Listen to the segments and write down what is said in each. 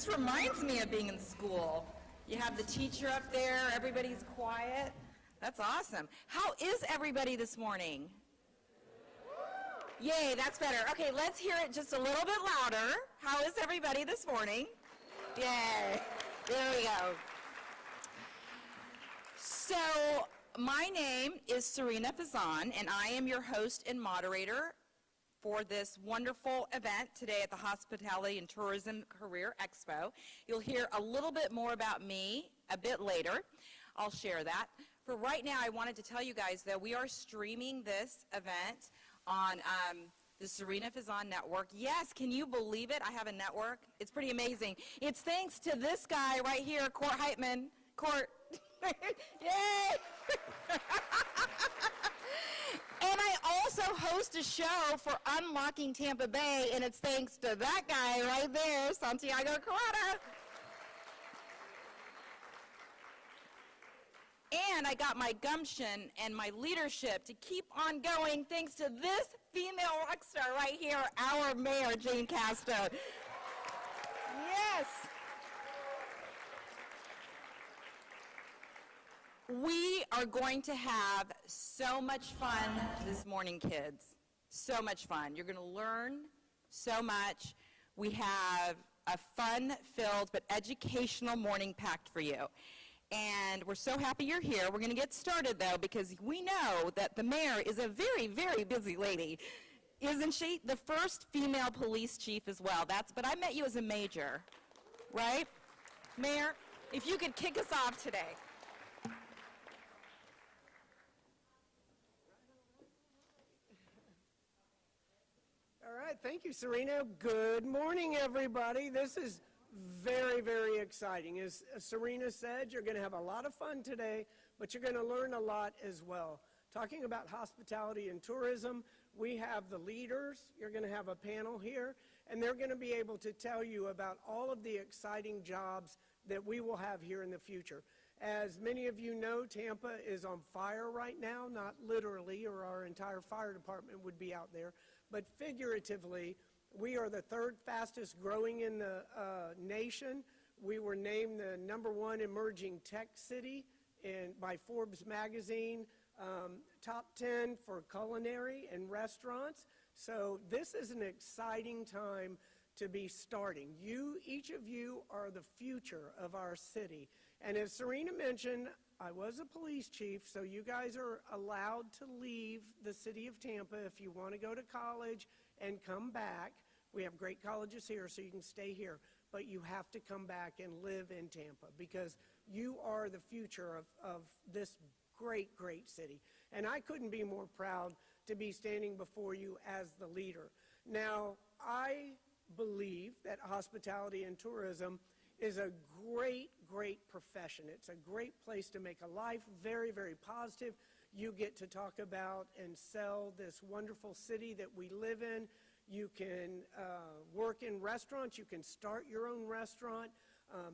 This reminds me of being in school. You have the teacher up there, everybody's quiet. That's awesome. How is everybody this morning? Yay, that's better. Okay, let's hear it just a little bit louder. How is everybody this morning? Yay. There we go. So, my name is Serena Fazan, and I am your host and moderator for this wonderful event today at the Hospitality and Tourism Career Expo. You'll hear a little bit more about me a bit later. I'll share that. For right now, I wanted to tell you guys that we are streaming this event on the Serena Fazan Network. Yes, can you believe it? I have a network. It's pretty amazing. It's thanks to this guy right here, Court Heitman. Court. Yay! And I also host a show for Unlocking Tampa Bay, and it's thanks to that guy right there, Santiago Carrata. And I got my gumption and my leadership to keep on going thanks to this female rock star right here, our mayor, Jane Casta. Yes. We are going to have so much fun this morning, kids. So much fun. You're going to learn so much. We have a fun-filled but educational morning packed for you. And we're so happy you're here. We're going to get started, though, because we know that the mayor is a very, very busy lady. Isn't she? The first female police chief as well. But I met you as a major, right? Mayor, if you could kick us off today. All right, thank you, Serena. Good morning, everybody. This is very, very exciting. As Serena said, you're going to have a lot of fun today, but you're going to learn a lot as well. Talking about hospitality and tourism, we have the leaders. You're going to have a panel here, and they're going to be able to tell you about all of the exciting jobs that we will have here in the future. As many of you know, Tampa is on fire right now, not literally, or our entire fire department would be out there, but figuratively. We are the third fastest growing in the nation. We were named the #1 emerging tech city by Forbes magazine, top 10 for culinary and restaurants. So this is an exciting time to be starting. Each of you are the future of our city. And as Serena mentioned, I was a police chief, so you guys are allowed to leave the city of Tampa if you want to go to college and come back. We have great colleges here, so you can stay here, but you have to come back and live in Tampa because you are the future of this great, great city. And I couldn't be more proud to be standing before you as the leader. Now, I believe that hospitality and tourism is a great, great profession. It's a great place to make a life, very, very positive. You get to talk about and sell this wonderful city that we live in. You can work in restaurants. You can start your own restaurant,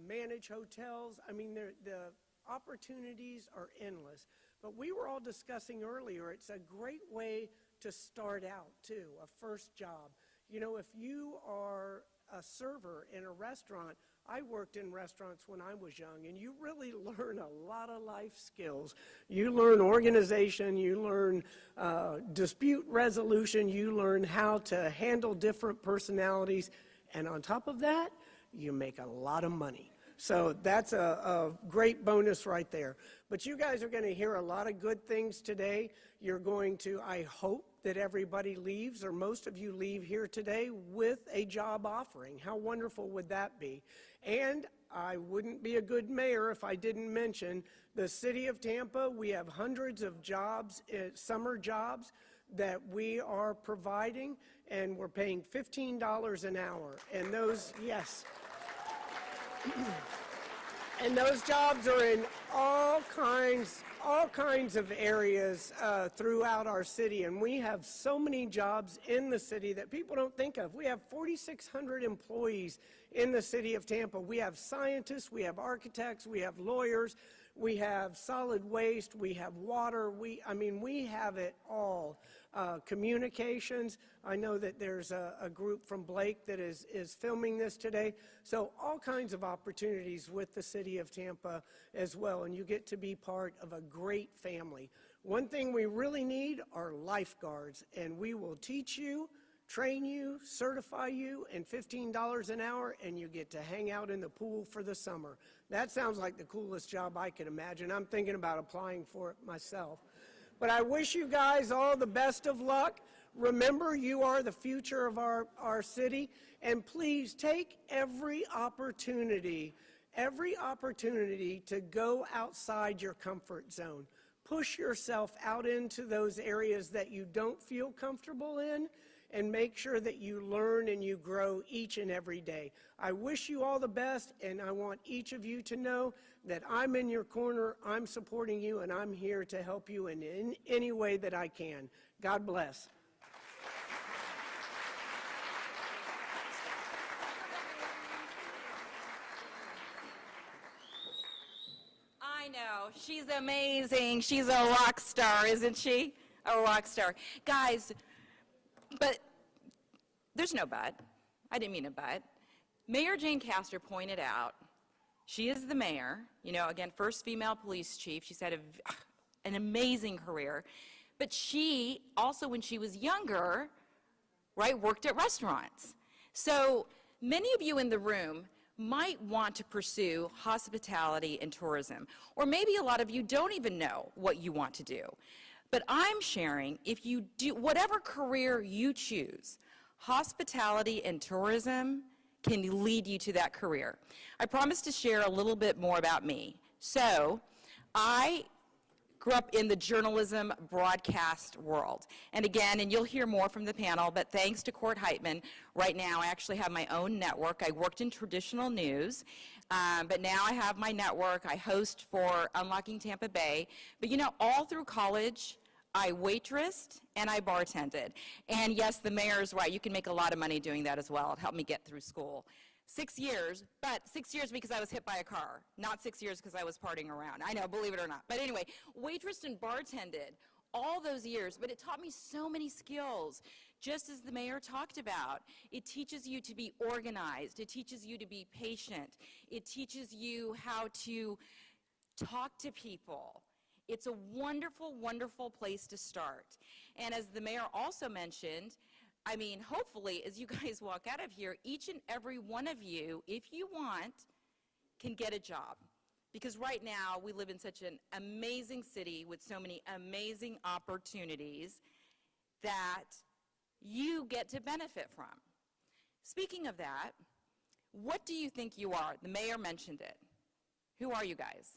manage hotels. I mean, the opportunities are endless. But we were all discussing earlier, it's a great way to start out, too, a first job. You know, if you are a server in a restaurant, I worked in restaurants when I was young, and you really learn a lot of life skills. You learn organization, you learn dispute resolution, you learn how to handle different personalities, and on top of that, you make a lot of money. So that's a great bonus right there. But you guys are going to hear a lot of good things today. You're going to, I hope, that everybody leaves, or most of you leave here today with a job offering. How wonderful would that be? And I wouldn't be a good mayor if I didn't mention the city of Tampa. We have hundreds of jobs, summer jobs, that we are providing, and we're paying $15 an hour. And those, yes. And those jobs are in all kinds all kinds of areas throughout our city, and we have so many jobs in the city that people don't think of. We have 4,600 employees in the city of Tampa. We have scientists, we have architects, we have lawyers, we have solid waste, we have water, we have it all. Communications, I know that there's a group from Blake that is filming this today. So all kinds of opportunities with the city of Tampa as well, and you get to be part of a great family. One thing we really need are lifeguards, and we will teach you, train you, certify you, and $15 an hour, and you get to hang out in the pool for the summer. That sounds like the coolest job I could imagine. I'm thinking about applying for it myself. But I wish you guys all the best of luck. Remember, you are the future of our city, and please take every opportunity to go outside your comfort zone. Push yourself out into those areas that you don't feel comfortable in, and make sure that you learn and you grow each and every day. I wish you all the best, and I want each of you to know that I'm in your corner, I'm supporting you, and I'm here to help you in any way that I can. God bless. I know, she's amazing. She's a rock star, isn't she? A rock star. Guys, but there's no but. I didn't mean a but. Mayor Jane Castor pointed out, she is the mayor, you know, again, first female police chief. She's had an amazing career. But she also, when she was younger, right, worked at restaurants. So many of you in the room might want to pursue hospitality and tourism. Or maybe a lot of you don't even know what you want to do. But I'm sharing, if you do, whatever career you choose, hospitality and tourism can lead you to that career. I promise to share a little bit more about me. So, I grew up in the journalism broadcast world. And again, and you'll hear more from the panel, but thanks to Court Heitman, right now I actually have my own network. I worked in traditional news, but now I have my network. I host for Unlocking Tampa Bay. But you know, all through college, I waitressed and I bartended. And yes, the mayor is right. You can make a lot of money doing that as well. It helped me get through school. 6 years, but 6 years because I was hit by a car, not 6 years because I was partying around. I know, believe it or not. But anyway, waitressed and bartended all those years, but it taught me so many skills, just as the mayor talked about. It teaches you to be organized. It teaches you to be patient. It teaches you how to talk to people. It's a wonderful, wonderful place to start. And as the mayor also mentioned, I mean, hopefully, as you guys walk out of here, each and every one of you, if you want, can get a job. Because right now, we live in such an amazing city with so many amazing opportunities that you get to benefit from. Speaking of that, what do you think you are? The mayor mentioned it. Who are you guys?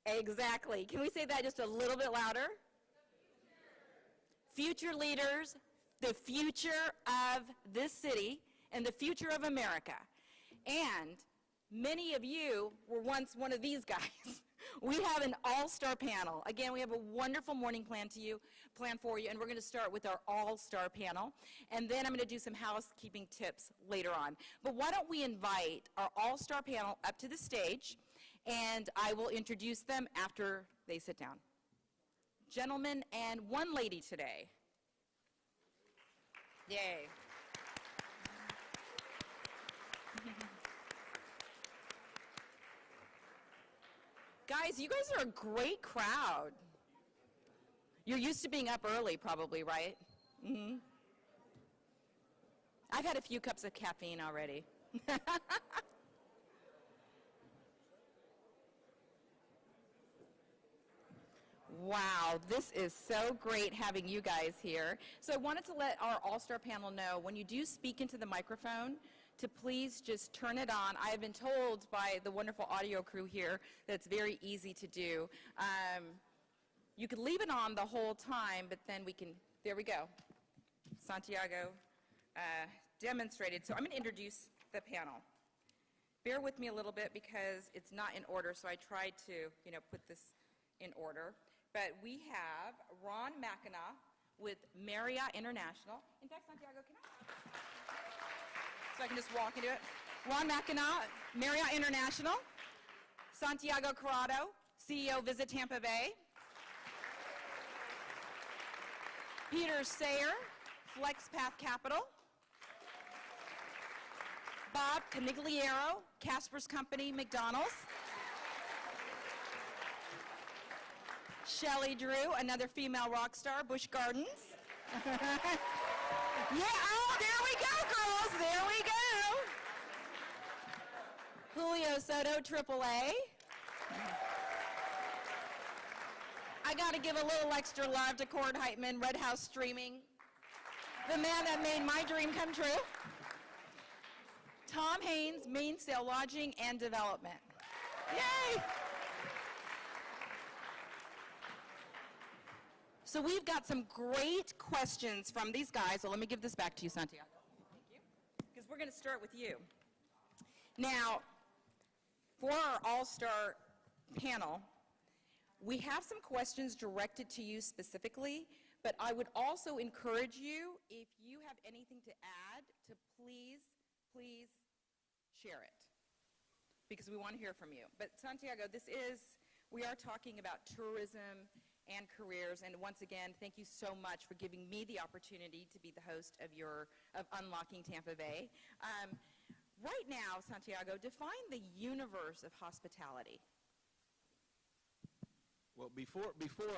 Exactly. Can we say that just a little bit louder? Future leaders, the future of this city, and the future of America. And many of you were once one of these guys. We have an all-star panel. Again, we have a wonderful morning plan for you, and we're going to start with our all-star panel. And then I'm going to do some housekeeping tips later on. But why don't we invite our all-star panel up to the stage, and I will introduce them after they sit down. Gentlemen and one lady today. Yay. Guys, you guys are a great crowd. You're used to being up early probably, right? Mm-hmm. I've had a few cups of caffeine already. Wow, this is so great having you guys here. So I wanted to let our all-star panel know, when you do speak into the microphone, to please just turn it on. I have been told by the wonderful audio crew here that it's very easy to do. You could leave it on the whole time, but then we can, there we go. Santiago demonstrated. So I'm going to introduce the panel. bear with me a little bit because it's not in order, so I tried to, put this in order. But we have Ron McEnaugh with Marriott International. In fact, Santiago, can I? So I can just walk into it. Ron McEnaugh, Marriott International. Santiago Corrado, CEO, Visit Tampa Bay. Peter Sayer, Flexpath Capital. Bob Canigliaro, Casper's Company, McDonald's. Shelley Drew, another female rock star, Busch Gardens. Yeah, oh, there we go, girls, there we go. Julio Soto, AAA. I got to give a little extra love to Cord Heitman, Red House Streaming, the man that made my dream come true. Tom Haynes, Mainsail Lodging and Development. Yay! So we've got some great questions from these guys. So let me give this back to you, Santiago. Thank you. Because we're going to start with you. Now, for our all-star panel, we have some questions directed to you specifically, but I would also encourage you, if you have anything to add, to please share it, because we want to hear from you. But Santiago, we are talking about tourism and careers, and once again, thank you so much for giving me the opportunity to be the host of Unlocking Tampa Bay. Right now, Santiago, define the universe of hospitality. Well, before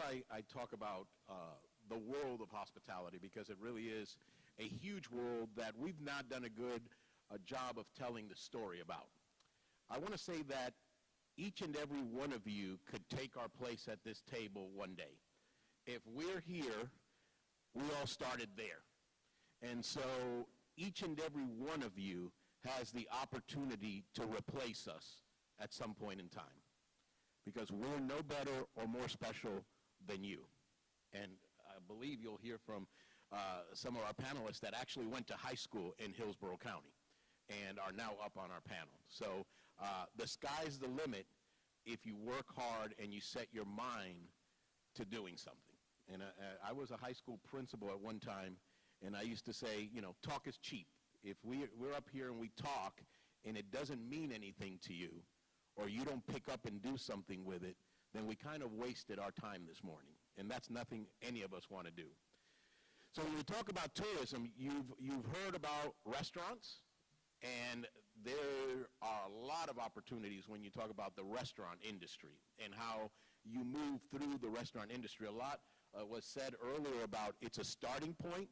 I talk about the world of hospitality, because it really is a huge world that we've not done a job of telling the story about, I want to say that each and every one of you could take our place at this table one day. If we're here, we all started there. And so each and every one of you has the opportunity to replace us at some point in time, because we're no better or more special than you. And I believe you'll hear from some of our panelists that actually went to high school in Hillsborough County and are now up on our panel. So the sky's the limit if you work hard and you set your mind to doing something. And I was a high school principal at one time, and I used to say, talk is cheap. If we're up here and we talk and it doesn't mean anything to you, or you don't pick up and do something with it, then we kind of wasted our time this morning. And that's nothing any of us want to do. So when we talk about tourism, you've heard about restaurants, and there are a lot of opportunities when you talk about the restaurant industry and how you move through the restaurant industry. A lot was said earlier about it's a starting point.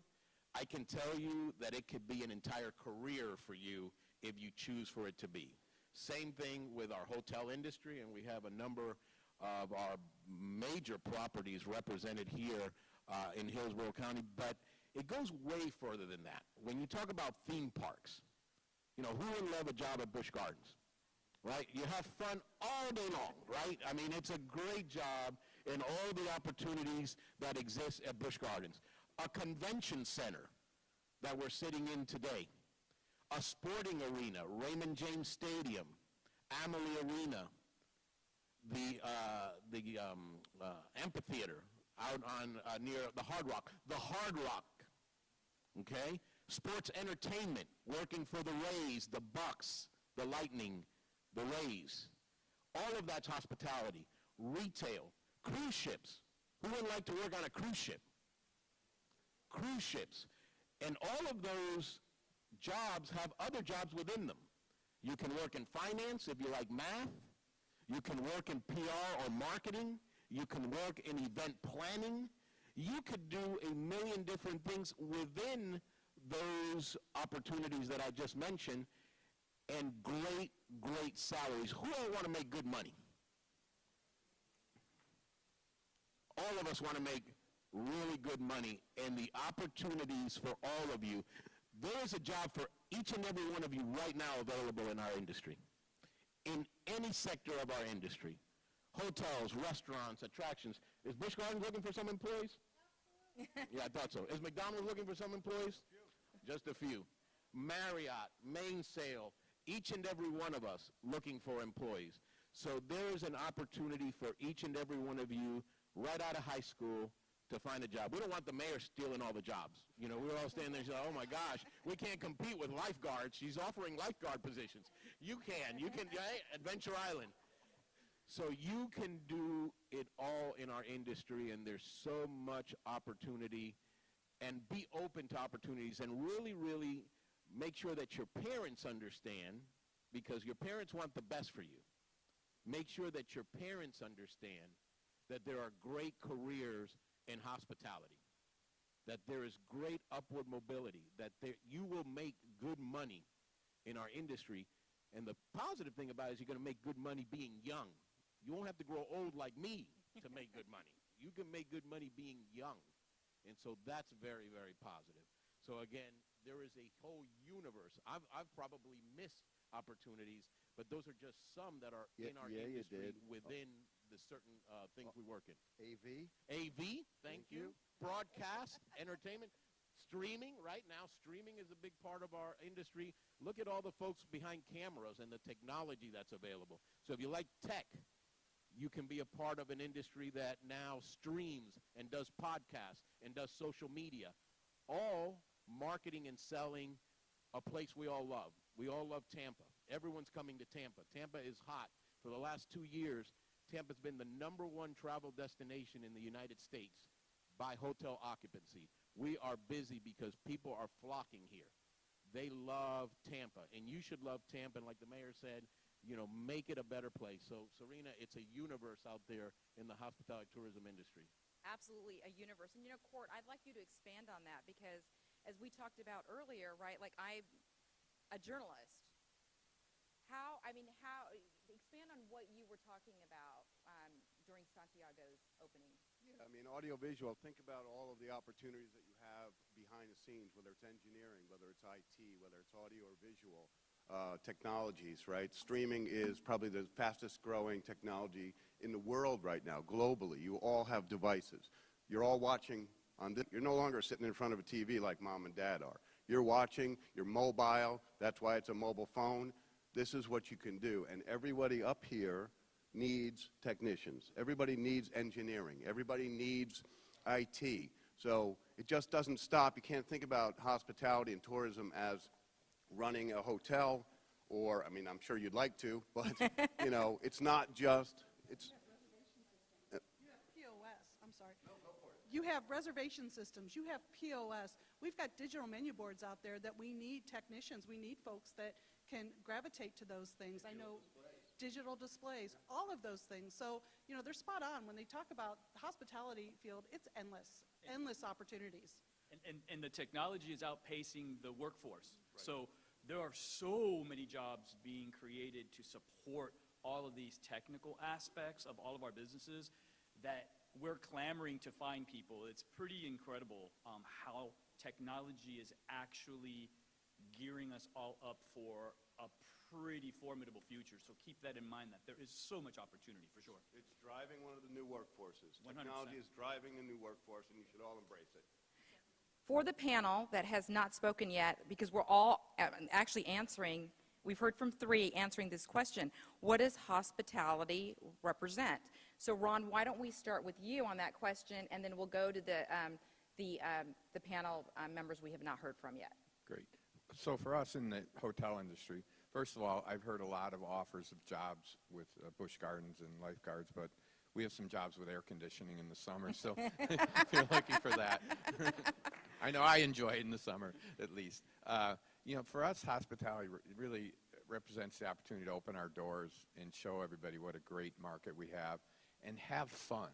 I can tell you that it could be an entire career for you if you choose for it to be. Same thing with our hotel industry, and we have a number of our major properties represented here in Hillsborough County, but it goes way further than that. When you talk about theme parks, who wouldn't love a job at Busch Gardens, right? You have fun all day long, right? I mean, it's a great job and all the opportunities that exist at Busch Gardens. A convention center that we're sitting in today, a sporting arena, Raymond James Stadium, Amalie Arena, the amphitheater out on near the Hard Rock, okay? Sports entertainment, working for the Rays, the Bucks, the Lightning, the Rays. All of that's hospitality. Retail, cruise ships. Who wouldn't like to work on a cruise ship? Cruise ships. And all of those jobs have other jobs within them. You can work in finance if you like math. You can work in PR or marketing. You can work in event planning. You could do a million different things within those opportunities that I just mentioned, and great, great salaries. Who don't want to make good money? All of us want to make really good money, and the opportunities for all of you. There is a job for each and every one of you right now available in our industry, in any sector of our industry. Hotels, restaurants, attractions. Is Busch Gardens looking for some employees? Yeah, I thought so. Is McDonald's looking for some employees? Just a few. Marriott, Mainsail, each and every one of us looking for employees. So there's an opportunity for each and every one of you right out of high school to find a job. We don't want the mayor stealing all the jobs. You know, we're all standing there saying, oh my gosh, we can't compete with lifeguards. She's offering lifeguard positions. You can, right? Adventure Island. So you can do it all in our industry, and there's so much opportunity, and be open to opportunities, and really, really make sure that your parents understand, because your parents want the best for you. Make sure that your parents understand that there are great careers in hospitality, that there is great upward mobility, that you will make good money in our industry. And the positive thing about it is you're going to make good money being young. You won't have to grow old like me to make good money. You can make good money being young. And so that's very, very positive. So again, there is a whole universe. I've probably missed opportunities, but those are just some that are in our industry within the certain things we work in. AV, thank you. Broadcast, entertainment, streaming. Right now, streaming is a big part of our industry. Look at all the folks behind cameras and the technology that's available. So if you like tech, you can be a part of an industry that now streams and does podcasts and does social media, all marketing and selling a place we all love. We all love Tampa. Everyone's coming to Tampa. Tampa is hot. For the last 2 years, Tampa's been the #1 travel destination in the United States by hotel occupancy. We are busy because people are flocking here. They love Tampa, and you should love Tampa. And like the mayor said, you know, make it a better place. So, Serena, it's a universe out there in the hospitality tourism industry. Absolutely a universe. And, you know, Court, I'd like you to expand on that because, as we talked about earlier, right, like I'm a journalist. Expand on what you were talking about during Santiago's opening. Yeah, I mean, audiovisual, think about all of the opportunities that you have behind the scenes, whether it's engineering, whether it's IT, whether it's audio or visual technologies, right? Streaming is probably the fastest growing technology in the world right now, globally. You all have devices. You're all watching on this. You're no longer sitting in front of a TV like mom and dad are. You're watching, you're mobile, that's why it's a mobile phone. This is what you can do, and everybody up here needs technicians. Everybody needs engineering. Everybody needs IT. So it just doesn't stop. You can't think about hospitality and tourism as running a hotel, or, I mean, I'm sure you'd like to, but, you know, it's not just, it's... You have POS, I'm sorry. No, go for it. You have reservation systems, you have POS. We've got digital menu boards out there that we need technicians, we need folks that can gravitate to those things. I know digital displays, all of those things. So, you know, they're spot on. When they talk about the hospitality field, it's endless opportunities. And the technology is outpacing the workforce. Right. So there are so many jobs being created to support all of these technical aspects of all of our businesses that we're clamoring to find people. It's pretty incredible how technology is actually gearing us all up for a pretty formidable future. So keep that in mind, that there is so much opportunity for sure. It's driving one of the new workforces. 100%. Technology is driving the new workforce, and you should all embrace it. For the panel that has not spoken yet, because we're all actually answering, we've heard from 3 answering this question, what does hospitality represent? So Ron, why don't we start with you on that question, and then we'll go to the panel members we have not heard from yet. Great. So for us in the hotel industry, first of all, I've heard a lot of offers of jobs with Busch Gardens and lifeguards, but we have some jobs with air conditioning in the summer, so feel lucky for that. I know I enjoy it in the summer, at least. You know, for us, hospitality really represents the opportunity to open our doors and show everybody what a great market we have and have fun.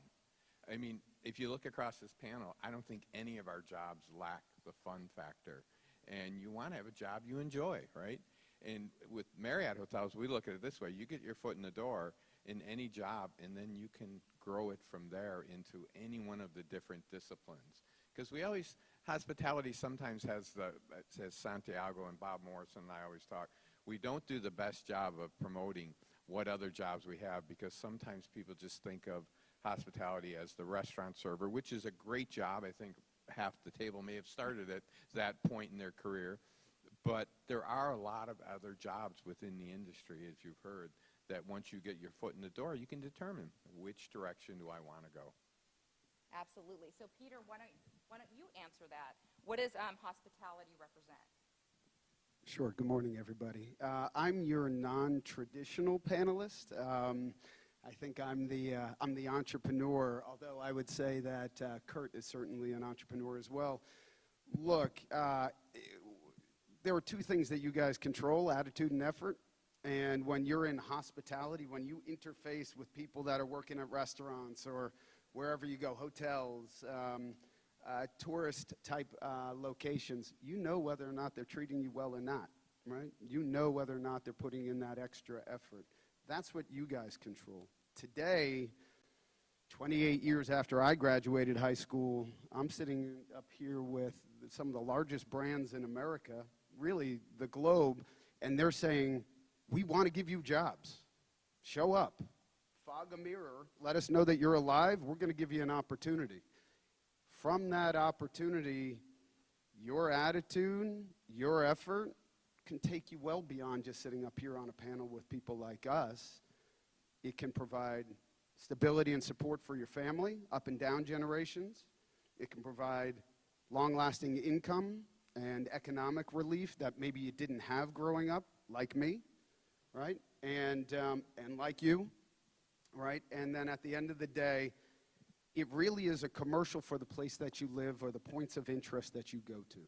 I mean, if you look across this panel, I don't think any of our jobs lack the fun factor. And you want to have a job you enjoy, right? And with Marriott Hotels, we look at it this way. You get your foot in the door in any job, and then you can grow it from there into any one of the different disciplines. Because we always, hospitality sometimes has as Santiago and Bob Morrison and I always talk, we don't do the best job of promoting what other jobs we have, because sometimes people just think of hospitality as the restaurant server, which is a great job. I think half the table may have started at that point in their career. But there are a lot of other jobs within the industry, as you've heard, that once you get your foot in the door, you can determine which direction do I want to go. Absolutely. So, Peter, why don't you answer that? What does hospitality represent? Sure. Good morning, everybody. I'm your non-traditional panelist. I think I'm the entrepreneur, although I would say that Kurt is certainly an entrepreneur as well. Look, there are two things that you guys control, attitude and effort. And when you're in hospitality, when you interface with people that are working at restaurants or wherever you go, hotels, tourist-type locations, you know whether or not they're treating you well or not, right? You know whether or not they're putting in that extra effort. That's what you guys control. Today, 28 years after I graduated high school, I'm sitting up here with some of the largest brands in America, really the globe, and they're saying, we want to give you jobs. Show up. Fog a mirror. Let us know that you're alive. We're going to give you an opportunity. From that opportunity, your attitude, your effort can take you well beyond just sitting up here on a panel with people like us. It can provide stability and support for your family, up and down generations. It can provide long-lasting income and economic relief that maybe you didn't have growing up, like me, right? And like you, right? And then at the end of the day, it really is a commercial for the place that you live or the points of interest that you go to.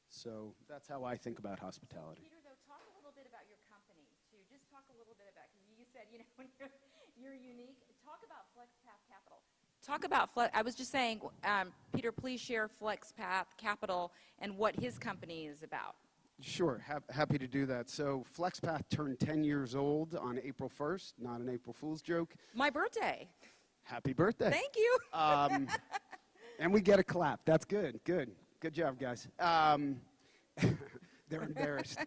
So that's how I think about hospitality. Peter, though, talk a little bit about your company, too. Just talk a little bit about, because you said, you're unique. Talk about Flexpath Capital. Talk about, I was just saying, Peter, please share Flexpath Capital and what his company is about. Sure, happy to do that. So Flexpath turned 10 years old on April 1st, not an April Fool's joke. My birthday. Happy birthday. Thank you. And we get a clap. That's good. Good job, guys. They're embarrassed.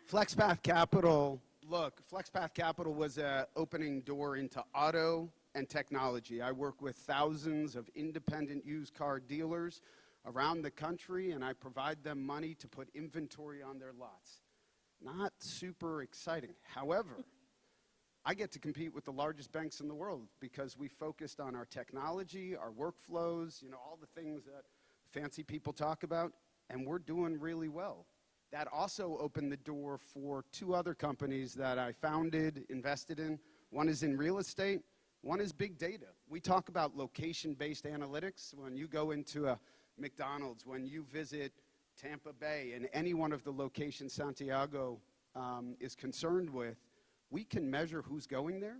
Flexpath Capital, look, Flexpath Capital was an opening door into auto and technology. I work with thousands of independent used car dealers around the country, and I provide them money to put inventory on their lots. Not super exciting. However, I get to compete with the largest banks in the world because we focused on our technology, our workflows, all the things that fancy people talk about, and we're doing really well. That also opened the door for two other companies that I founded, invested in. One is in real estate, one is big data. We talk about location-based analytics. When you go into a McDonald's, when you visit Tampa Bay and any one of the locations Santiago is concerned with, we can measure who's going there.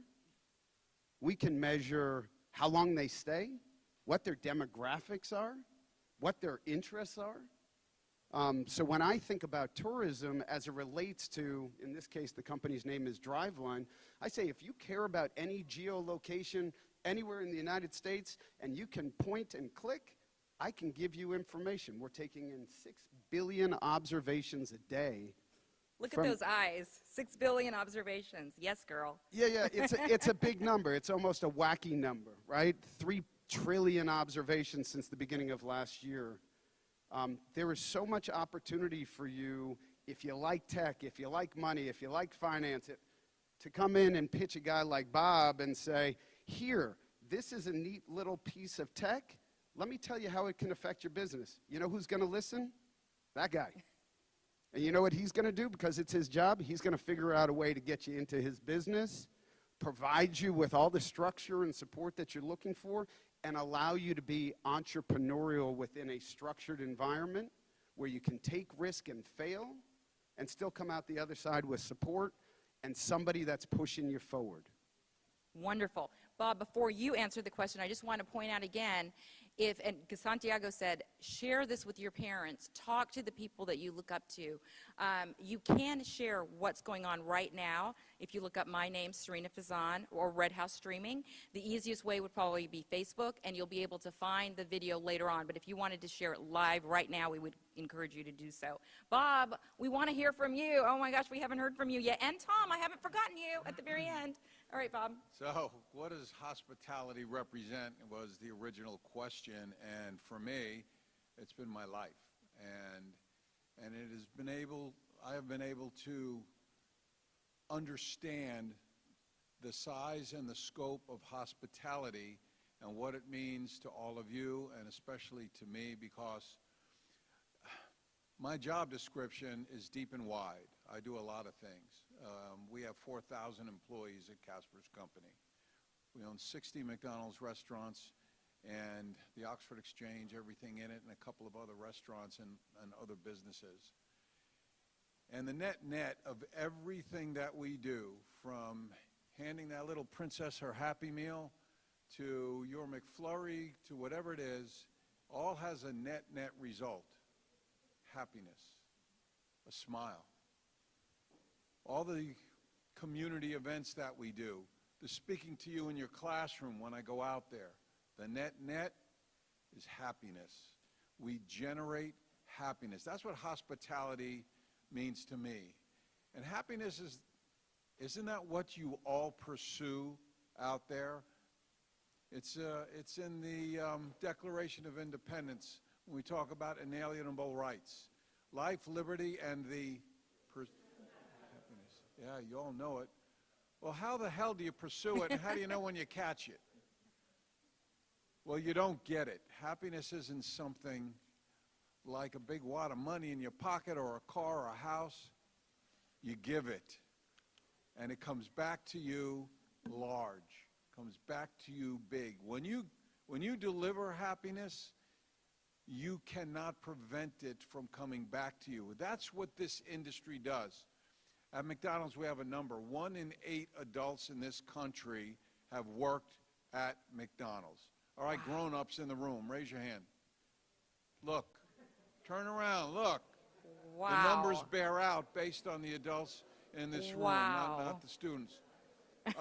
We can measure how long they stay, what their demographics are, what their interests are. So when I think about tourism as it relates to, in this case, the company's name is Driveline, I say if you care about any geolocation anywhere in the United States and you can point and click, I can give you information. We're taking in 6 billion observations a day. Look at those eyes. 6 billion observations. Yes, girl. Yeah, it's a big number. It's almost a wacky number, right? 3 trillion observations since the beginning of last year. There is so much opportunity for you, if you like tech, if you like money, if you like finance, to come in and pitch a guy like Bob and say, here, this is a neat little piece of tech. Let me tell you how it can affect your business. You know who's going to listen? That guy. And you know what he's going to do? Because it's his job, he's going to figure out a way to get you into his business, provide you with all the structure and support that you're looking for, and allow you to be entrepreneurial within a structured environment where you can take risk and fail and still come out the other side with support and somebody that's pushing you forward. Wonderful. Bob, before you answer the question, I just want to point out again, because Santiago said, share this with your parents, talk to the people that you look up to. You can share what's going on right now. If you look up my name, Serena Fazan, or Red House Streaming, the easiest way would probably be Facebook, and you'll be able to find the video later on. But if you wanted to share it live right now, we would encourage you to do so. Bob, we want to hear from you. Oh my gosh, we haven't heard from you yet. And Tom, I haven't forgotten you at the very end. All right, Bob. So what does hospitality represent was the original question, and for me, it's been my life. And and I have been able to understand the size and the scope of hospitality and what it means to all of you, and especially to me, because my job description is deep and wide. I do a lot of things. We have 4,000 employees at Casper's company. We own 60 McDonald's restaurants and the Oxford Exchange, everything in it, and a couple of other restaurants and other businesses. And the net of everything that we do, from handing that little princess her Happy Meal to your McFlurry to whatever it is, all has a net result. Happiness, a smile. All the community events that we do, the speaking to you in your classroom when I go out there, the net is happiness. We generate happiness. That's what hospitality means to me. And happiness isn't that what you all pursue out there? It's in the Declaration of Independence when we talk about inalienable rights. Life, liberty, and the happiness. Yeah, you all know it. Well, how the hell do you pursue it, and how do you know when you catch it? Well, you don't get it. Happiness isn't something like a big wad of money in your pocket or a car or a house. You give it, and it comes back to you large, comes back to you big. When you deliver happiness, you cannot prevent it from coming back to you. That's what this industry does. At McDonald's, we have a number. 1 in 8 adults in this country have worked at McDonald's. All right, grown-ups in the room, raise your hand. Look, turn around, look. Wow. The numbers bear out based on the adults in this room, not the students.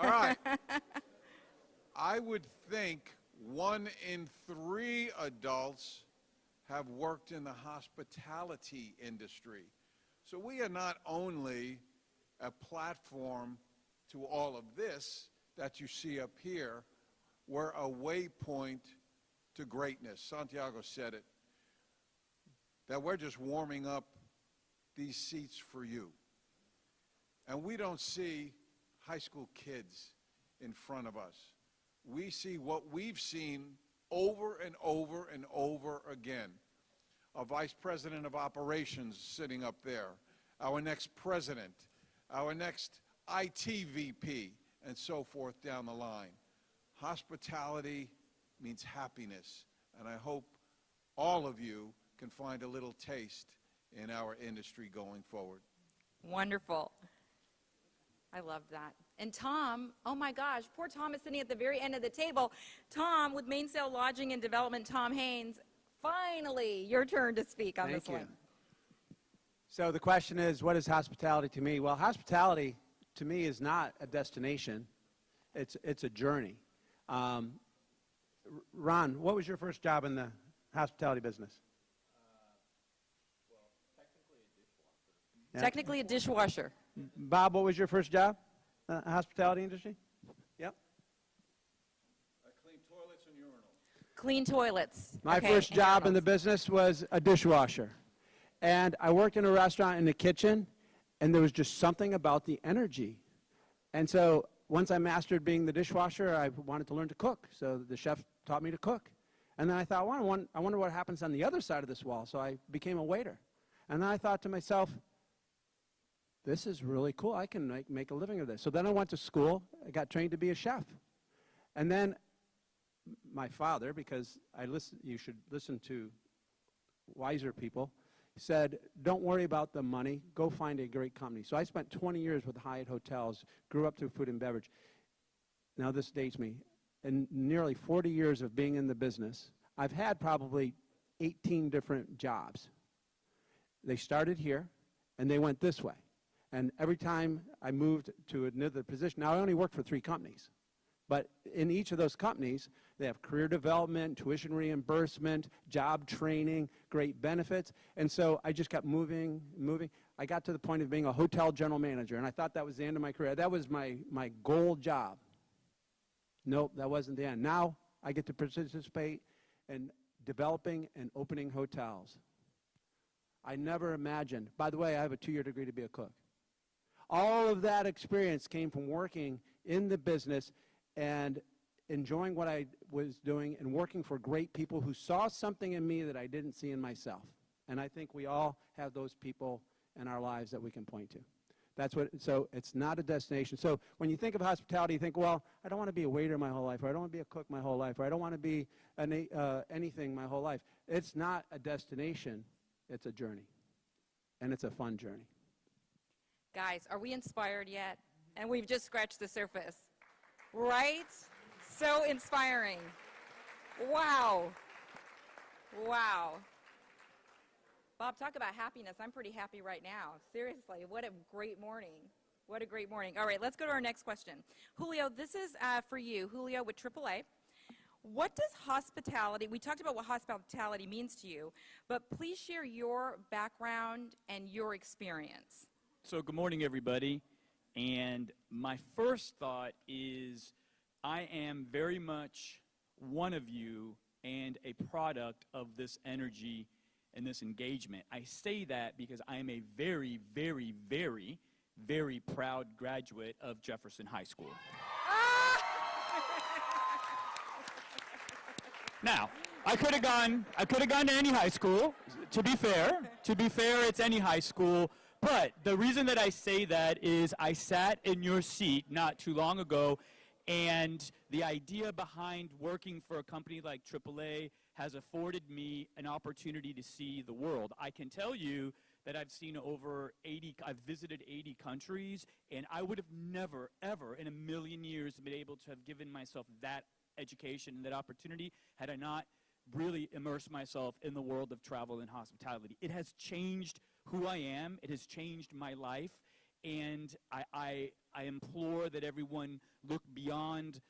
All right. I would think 1 in 3 adults have worked in the hospitality industry. So we are not only a platform to all of this that you see up here, we're a waypoint to greatness. Santiago said it, that we're just warming up these seats for you. And we don't see high school kids in front of us. We see what we've seen over and over and over again. A vice president of operations sitting up there, our next president, our next IT VP, and so forth down the line. Hospitality means happiness, and I hope all of you can find a little taste in our industry going forward. Wonderful. I love that. And Tom, oh my gosh, poor Tom is sitting at the very end of the table. Tom, with Mainsail Lodging and Development, Tom Haynes, finally, your turn to speak on this one. So the question is, what is hospitality to me? Well, hospitality to me is not a destination. It's a journey. Ron, what was your first job in the hospitality business? Technically a dishwasher. Bob, what was your first job? Hospitality industry? Yep. I clean toilets and urinals. Clean toilets. My Okay, first job in the urinals. business was a dishwasher. And I worked in a restaurant in the kitchen, and there was just something about the energy. And so once I mastered being the dishwasher, I wanted to learn to cook. So the chef taught me to cook. And then I thought, well, I wonder what happens on the other side of this wall. So I became a waiter. And then I thought to myself, this is really cool. I can make a living of this. So then I went to school. I got trained to be a chef. And then my father, because you should listen to wiser people, said, don't worry about the money. Go find a great company. So I spent 20 years with Hyatt Hotels, grew up through food and beverage. Now this dates me. In nearly 40 years of being in the business, I've had probably 18 different jobs. They started here, and they went this way. And every time I moved to another position, now I only worked for 3 companies. But in each of those companies, they have career development, tuition reimbursement, job training, great benefits. And so I just kept moving. I got to the point of being a hotel general manager, and I thought that was the end of my career. That was my goal job. Nope, that wasn't the end. Now I get to participate in developing and opening hotels. I never imagined. By the way, I have a 2-year degree to be a cook. All of that experience came from working in the business and enjoying what I was doing and working for great people who saw something in me that I didn't see in myself. And I think we all have those people in our lives that we can point to. That's what, so it's not a destination. So when you think of hospitality, you think, well, I don't want to be a waiter my whole life, or I don't want to be a cook my whole life, or I don't want to be anything my whole life. It's not a destination, it's a journey. And it's a fun journey. Guys, are we inspired yet? And we've just scratched the surface, right? So inspiring. Wow. Wow. Bob, talk about happiness. I'm pretty happy right now. Seriously, what a great morning. What a great morning. All right, let's go to our next question. Julio, this is for you. Julio with AAA. What does hospitality, we talked about what hospitality means to you, but please share your background and your experience. So good morning, everybody. And my first thought is I am very much one of you and a product of this energy and this engagement. I say that because I am a very, very, very, very proud graduate of Jefferson High School. Now, I could have gone to any high school, to be fair. To be fair, it's any high school. But the reason that I say that is I sat in your seat not too long ago, and the idea behind working for a company like AAA has afforded me an opportunity to see the world. I can tell you that I've visited 80 countries, and I would have never, ever in a million years been able to have given myself that education and that opportunity had I not really immersed myself in the world of travel and hospitality. It has changed who I am. It has changed my life, and I implore that everyone look beyond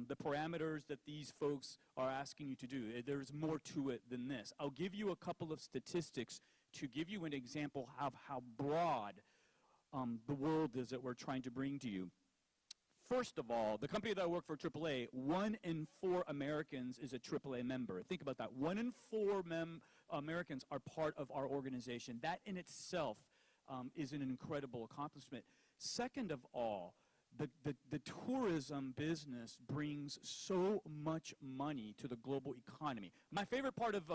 the parameters that these folks are asking you to do. There's more to it than this. I'll give you a couple of statistics to give you an example of how broad the world is that we're trying to bring to you. First of all, the company that I work for, AAA, 1 in 4 Americans is a AAA member. Think about that. 1 in 4 Americans are part of our organization. That in itself is an incredible accomplishment. Second of all, the tourism business brings so much money to the global economy. My favorite part of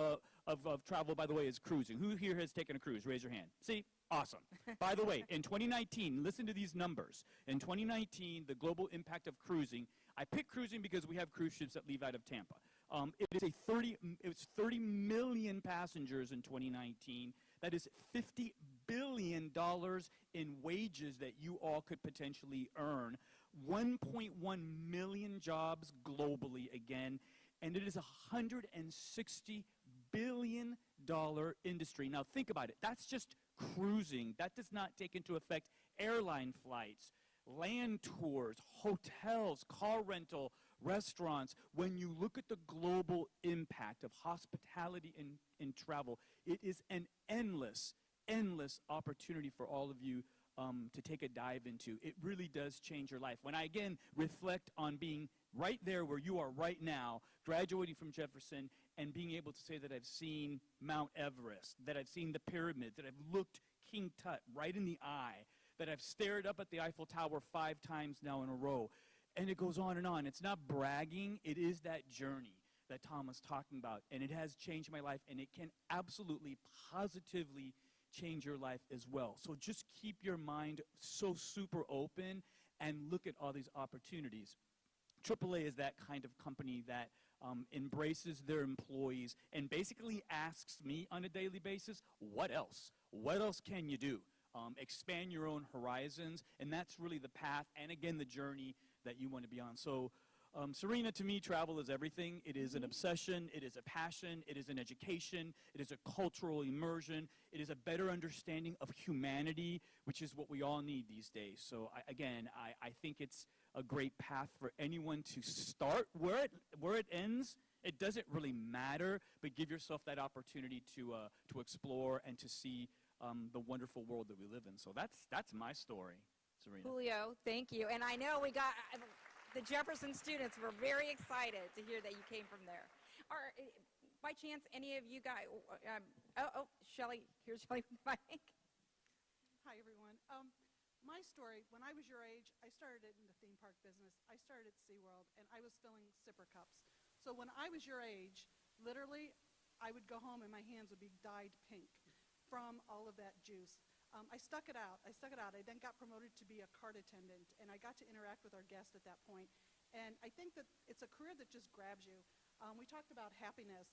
travel, by the way, is cruising. Who here has taken a cruise? Raise your hand. See? Awesome. By the way, in 2019, listen to these numbers. In 2019, the global impact of cruising, I picked cruising because we have cruise ships that leave out of Tampa. It was 30 million passengers in 2019. That is $50 billion in wages that you all could potentially earn. 1.1 million jobs globally again, and it is a $160 billion industry. Now think about it. That's just cruising. That does not take into effect airline flights, land tours, hotels, car rental, restaurants. When you look at the global impact of hospitality and travel, it is an endless opportunity for all of you to take a dive into. It really does change your life. When I, again, reflect on being right there where you are right now, graduating from Jefferson, and being able to say that I've seen Mount Everest, that I've seen the pyramids, that I've looked King Tut right in the eye, that I've stared up at the Eiffel Tower 5 times now in a row. And it goes on and on. It's not bragging. It is that journey that Tom was talking about. And it has changed my life, and it can absolutely, positively change your life as well. So just keep your mind so super open and look at all these opportunities. AAA is that kind of company that embraces their employees and basically asks me on a daily basis, what else? What else can you do? Expand your own horizons, and that's really the path and, again, the journey that you want to be on. So, Serena, to me, travel is everything. It is an obsession. It is a passion. It is an education. It is a cultural immersion. It is a better understanding of humanity, which is what we all need these days. So, I think it's a great path for anyone to start. Where it ends, it doesn't really matter, but give yourself that opportunity to explore and to see the wonderful world that we live in. So that's my story, Serena. Julio, thank you. And I know we got the Jefferson students were very excited to hear that you came from there. By chance, any of you guys, Shelley, here's Shelley with the mic. Hi, everyone. My story, when I was your age, I started in the theme park business. I started at SeaWorld, and I was filling sipper cups. So when I was your age, literally, I would go home and my hands would be dyed pink from all of that juice. I stuck it out. I then got promoted to be a cart attendant, and I got to interact with our guests at that point. And I think that it's a career that just grabs you. We talked about happiness.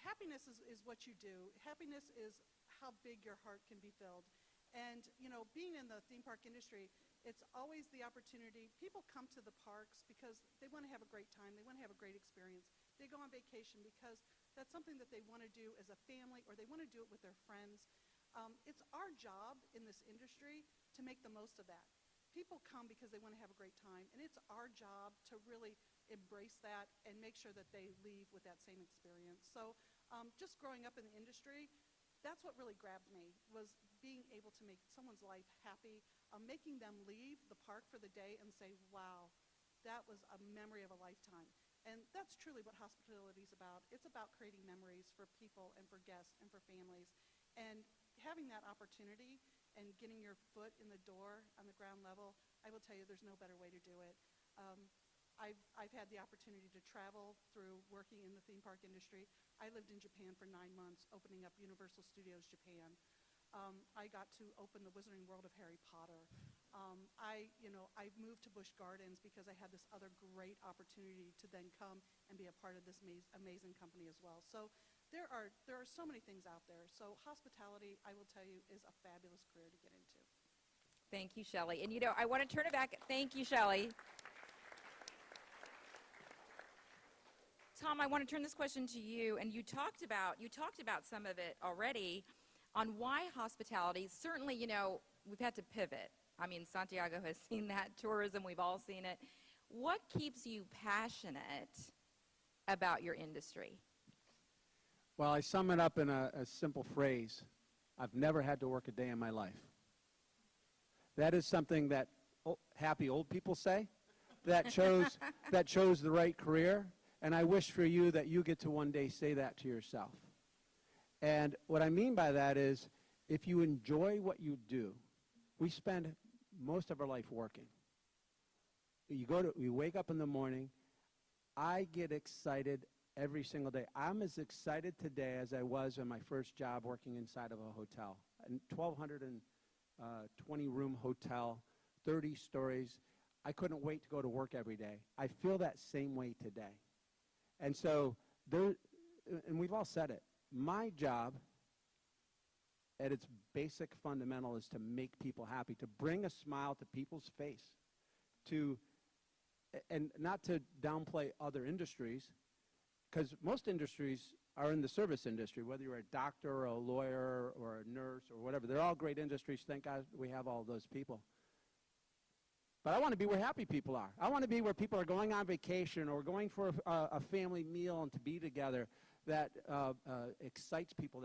Happiness is what you do. Happiness is how big your heart can be filled. And, you know, being in the theme park industry, it's always the opportunity. People come to the parks because they want to have a great time. They want to have a great experience. They go on vacation because that's something that they want to do as a family, or they want to do it with their friends. It's our job in this industry to make the most of that. People come because they want to have a great time, and it's our job to really embrace that and make sure that they leave with that same experience. So just growing up in the industry, that's what really grabbed me, was being able to make someone's life happy, making them leave the park for the day and say, wow, that was a memory of a lifetime. And that's truly what hospitality is about. It's about creating memories for people and for guests and for families. And having that opportunity and getting your foot in the door on the ground level, I will tell you there's no better way to do it. I've had the opportunity to travel through working in the theme park industry. I lived in Japan for 9 months, opening up Universal Studios Japan. I got to open the Wizarding World of Harry Potter. I moved to Busch Gardens because I had this other great opportunity to then come and be a part of this amazing company as well. So there are so many things out there. So hospitality, I will tell you, is a fabulous career to get into. Thank you, Shelley. And, you know, I want to turn it back. Thank you, Shelley. Tom, I want to turn this question to you, and you talked about some of it already on why hospitality. Certainly, you know, we've had to pivot. I mean, Santiago has seen that, tourism, we've all seen it. What keeps you passionate about your industry? Well, I sum it up in a simple phrase. I've never had to work a day in my life. That is something that happy old people say, that chose the right career. And I wish for you that you get to one day say that to yourself. And what I mean by that is, if you enjoy what you do, we spend most of our life working. You wake up in the morning. I get excited every single day. I'm as excited today as I was in my first job working inside of a hotel. A 1,220 room hotel, 30 stories. I couldn't wait to go to work every day. I feel that same way today. And so, and we've all said it, my job at its basic fundamental is to make people happy, to bring a smile to people's face, and not to downplay other industries, because most industries are in the service industry, whether you're a doctor or a lawyer or a nurse or whatever. They're all great industries. Thank God we have all those people. But I want to be where happy people are. I want to be where people are going on vacation or going for a family meal and to be together. That excites people.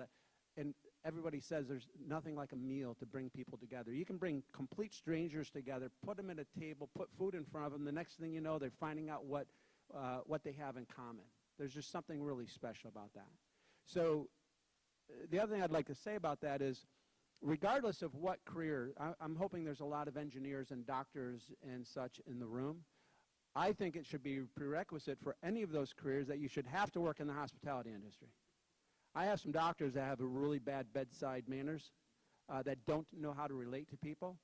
And everybody says there's nothing like a meal to bring people together. You can bring complete strangers together, put them at a table, put food in front of them. The next thing you know, they're finding out what they have in common. There's just something really special about that. So the other thing I'd like to say about that is, regardless of what career, I'm hoping there's a lot of engineers and doctors and such in the room. I think it should be a prerequisite for any of those careers that you should have to work in the hospitality industry. I have some doctors that have a really bad bedside manners, that don't know how to relate to people.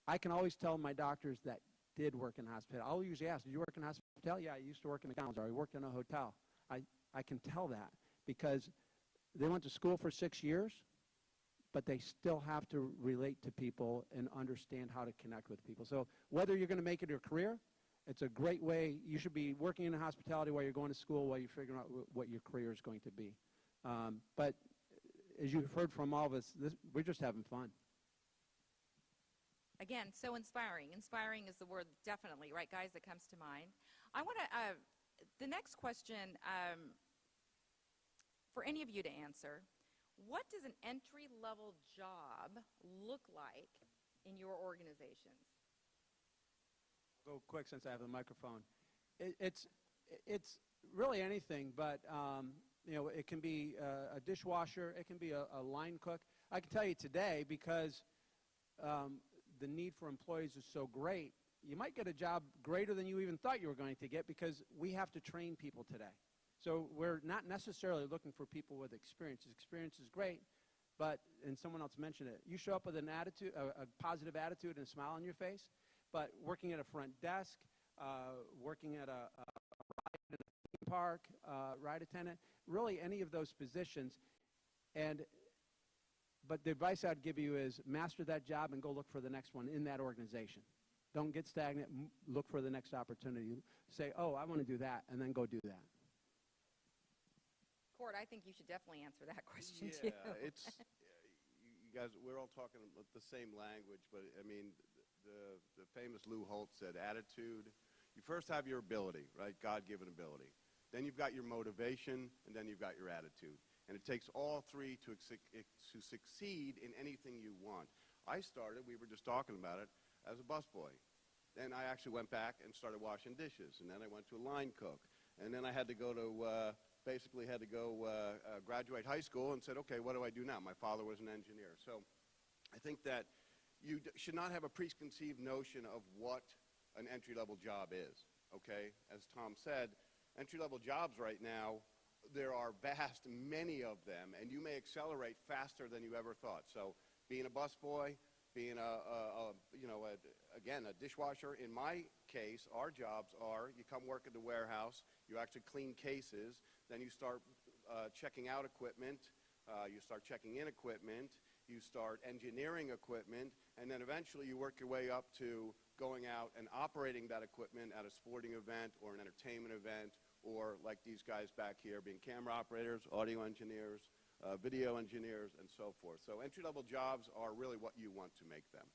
I can always tell my doctors that did work in hospitality. I'll usually ask, did you work in hospitality? Yeah, I used to work in McDonald's, or I worked in a hotel. I can tell that because they went to school for 6 years, but they still have to relate to people and understand how to connect with people. So whether you're going to make it your career, it's a great way. You should be working in hospitality while you're going to school, while you're figuring out what your career is going to be. But as you've heard from all of us, we're just having fun. Again, so inspiring. Inspiring is the word, definitely, right, guys, that comes to mind. I want to, the next question, for any of you to answer, what does an entry-level job look like in your organizations? I'll go quick since I have the microphone. It's really anything, but You know, it can be a dishwasher, it can be a line cook. I can tell you today, because the need for employees is so great, you might get a job greater than you even thought you were going to get, because we have to train people today. So we're not necessarily looking for people with experience. Experience is great, but, and someone else mentioned it, you show up with an attitude, a positive attitude and a smile on your face, but working at a front desk, working at a ride in a theme park, ride attendant, really any of those positions. But the advice I'd give you is master that job and go look for the next one in that organization. Don't get stagnant. Look for the next opportunity. Say, oh, I want to do that, and then go do that. Court, I think you should definitely answer that question, Yeah, too. it's, you guys, we're all talking the same language, but I mean, the famous Lou Holtz said, attitude, you first have your ability, right, God-given ability. Then you've got your motivation, and then you've got your attitude. And it takes all three to succeed in anything you want. I started, we were just talking about it, as a busboy. Then I actually went back and started washing dishes, and then I went to a line cook. And then I had to go to, graduate high school and said, okay, what do I do now? My father was an engineer. So I think that you should not have a preconceived notion of what an entry-level job is, okay? As Tom said, entry-level jobs right now, there are vast, many of them, and you may accelerate faster than you ever thought. So being a busboy, being again, a dishwasher, in my case, our jobs are, you come work at the warehouse, you actually clean cases, then you start checking out equipment, you start checking in equipment, you start engineering equipment, and then eventually you work your way up to going out and operating that equipment at a sporting event or an entertainment event, or like these guys back here, being camera operators, audio engineers, video engineers, and so forth. So entry-level jobs are really what you want to make them.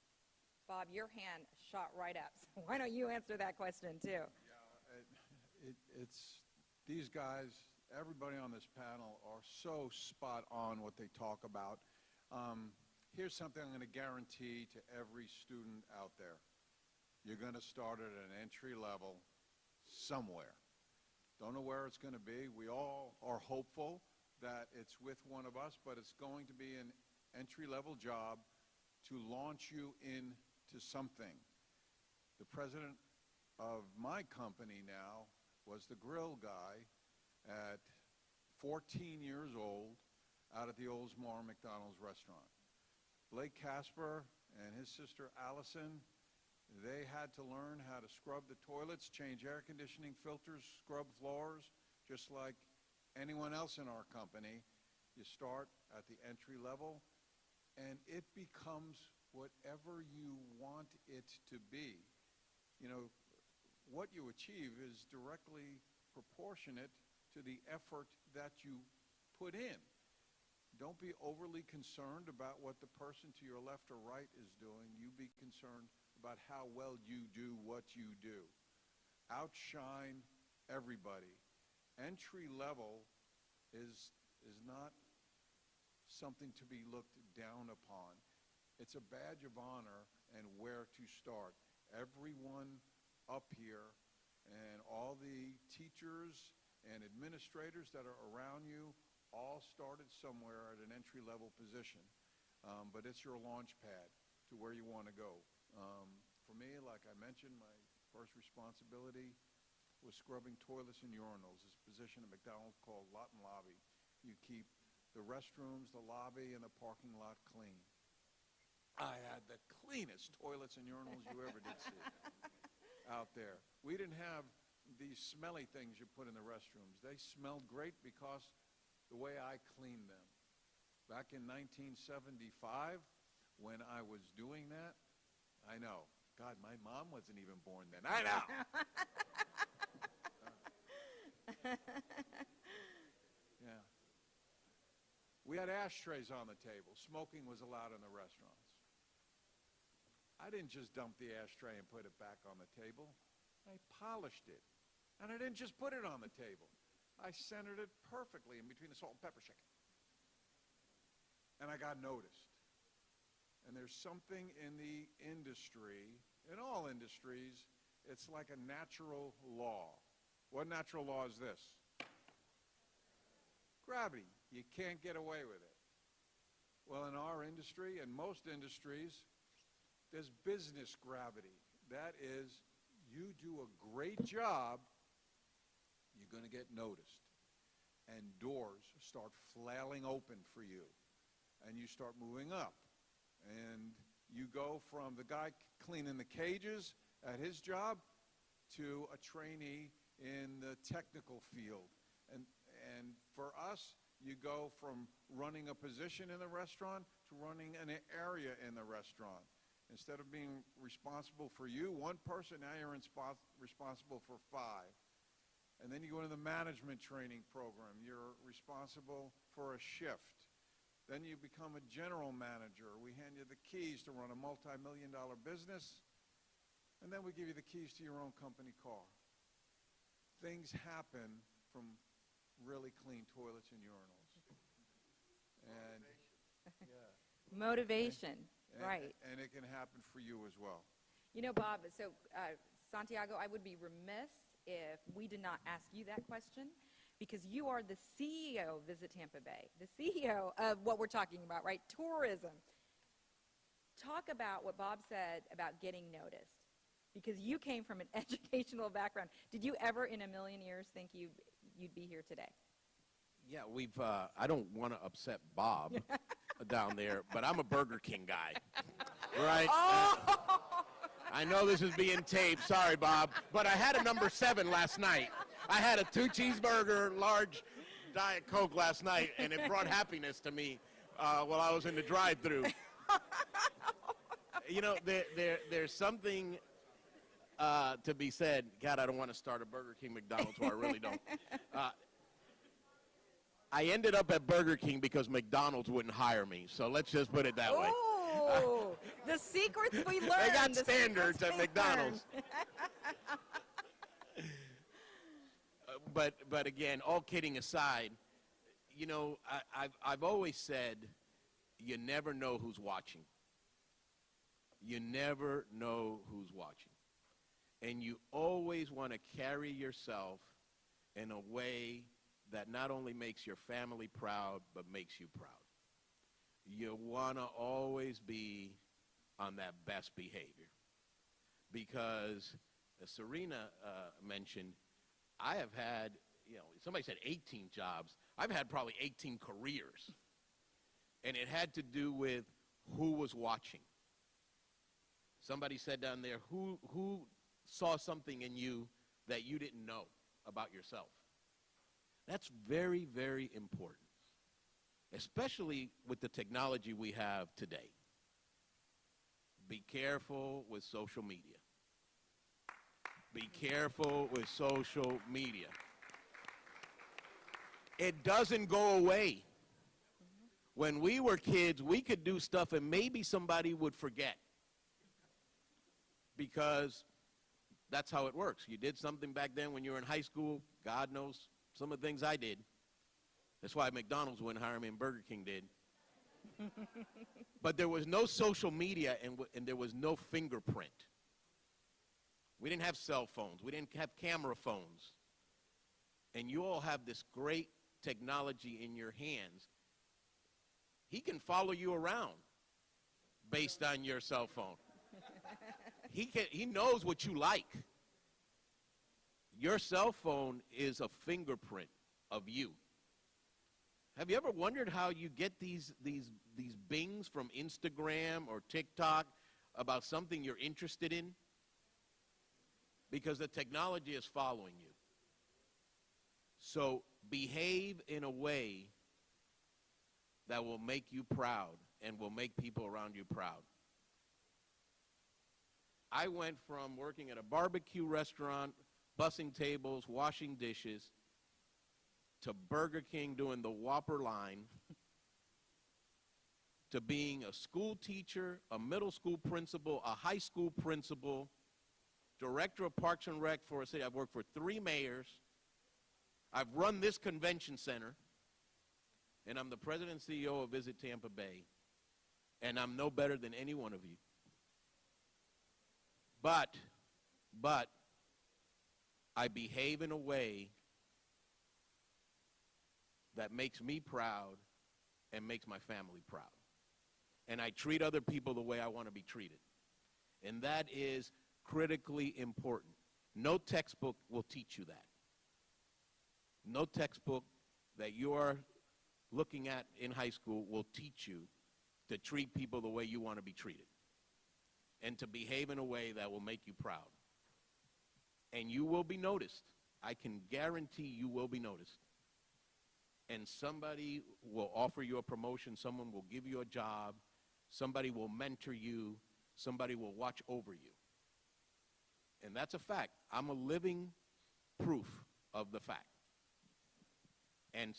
Bob, your hand shot right up, so why don't you answer that question, too? Yeah, it's these guys, everybody on this panel are so spot on what they talk about. Here's something I'm going to guarantee to every student out there. You're going to start at an entry level somewhere. Don't know where it's going to be. We all are hopeful that it's with one of us, but it's going to be an entry-level job to launch you into something. The president of my company now was the grill guy at 14 years old out at the Oldsmar McDonald's restaurant. Blake Casper and his sister Allison, they had to learn how to scrub the toilets, change air conditioning filters, scrub floors, just like anyone else in our company. You start at the entry level, and it becomes whatever you want it to be. You know, what you achieve is directly proportionate to the effort that you put in. Don't be overly concerned about what the person to your left or right is doing. You be concerned about how well you do what you do. Outshine everybody. Entry level is not something to be looked down upon. It's a badge of honor and where to start. Everyone up here and all the teachers and administrators that are around you all started somewhere at an entry-level position, but it's your launch pad to where you want to go. For me, like I mentioned, my first responsibility was scrubbing toilets and urinals. This position at McDonald's called lot and lobby. You keep the restrooms, the lobby, and the parking lot clean. I had the cleanest toilets and urinals you ever did see out there. We didn't have these smelly things you put in the restrooms. They smelled great because the way I cleaned them. Back in 1975, when I was doing that, I know, God, my mom wasn't even born then. I know. Yeah. We had ashtrays on the table. Smoking was allowed in the restaurants. I didn't just dump the ashtray and put it back on the table. I polished it. And I didn't just put it on the table. I centered it perfectly in between the salt and pepper shaker. And I got noticed. And there's something in the industry, in all industries, it's like a natural law. What natural law is this? Gravity. You can't get away with it. Well, in our industry and most industries, there's business gravity. That is, you do a great job, you're going to get noticed. And doors start flailing open for you. And you start moving up. And you go from the guy cleaning the cages at his job to a trainee in the technical field. And for us, you go from running a position in the restaurant to running an area in the restaurant. Instead of being responsible for you, one person, now you're responsible for 5. And then you go into the management training program. You're responsible for a shift. Then you become a general manager. We hand you the keys to run a multi-million-dollar business. And then we give you the keys to your own company car. Things happen from really clean toilets and urinals. And Motivation, right. And it can happen for you as well. You know, Bob, so Santiago, I would be remiss if we did not ask you that question, because you are the CEO of Visit Tampa Bay, the CEO of what we're talking about, right? Tourism. Talk about what Bob said about getting noticed, because you came from an educational background. Did you ever in a million years think you'd be here today? Yeah, I don't want to upset Bob down there, but I'm a Burger King guy, right? Oh! I know this is being taped. Sorry, Bob. But I had a number 7 last night. I had a 2 cheeseburger, large Diet Coke last night, and it brought happiness to me while I was in the drive-thru. You know, there's something to be said. God, I don't want to start a Burger King McDonald's, or I really don't. I ended up at Burger King because McDonald's wouldn't hire me. So let's just put it that way. Oh, the secrets we learned. They got standards at McDonald's. But again, all kidding aside, you know, I've always said you never know who's watching. You never know who's watching. And you always want to carry yourself in a way that not only makes your family proud, but makes you proud. You want to always be on that best behavior. Because, as Serena mentioned, I have had, you know, somebody said 18 jobs. I've had probably 18 careers. And it had to do with who was watching. Somebody said down there, who saw something in you that you didn't know about yourself? That's very, very important, especially with the technology we have today. Be careful with social media. Be careful with social media. It doesn't go away. When we were kids, we could do stuff and maybe somebody would forget, because that's how it works. You did something back then when you were in high school. God knows some of the things I did. That's why McDonald's wouldn't hire me and Burger King did. But there was no social media and there was no fingerprint. We didn't have cell phones. We didn't have camera phones. And you all have this great technology in your hands. He can follow you around based on your cell phone. He knows what you like. Your cell phone is a fingerprint of you. Have you ever wondered how you get these bings from Instagram or TikTok about something you're interested in? Because the technology is following you. So behave in a way that will make you proud and will make people around you proud. I went from working at a barbecue restaurant, bussing tables, washing dishes, to Burger King doing the Whopper line, to being a school teacher, a middle school principal, a high school principal, director of Parks and Rec for a city. I've worked for 3 mayors. I've run this convention center, and I'm the president and CEO of Visit Tampa Bay, and I'm no better than any one of you. But I behave in a way that makes me proud and makes my family proud. And I treat other people the way I want to be treated. And that is critically important. No textbook will teach you that. No textbook that you are looking at in high school will teach you to treat people the way you want to be treated and to behave in a way that will make you proud. And you will be noticed. I can guarantee you will be noticed. And somebody will offer you a promotion, someone will give you a job, somebody will mentor you, somebody will watch over you. And that's a fact. I'm a living proof of the fact. And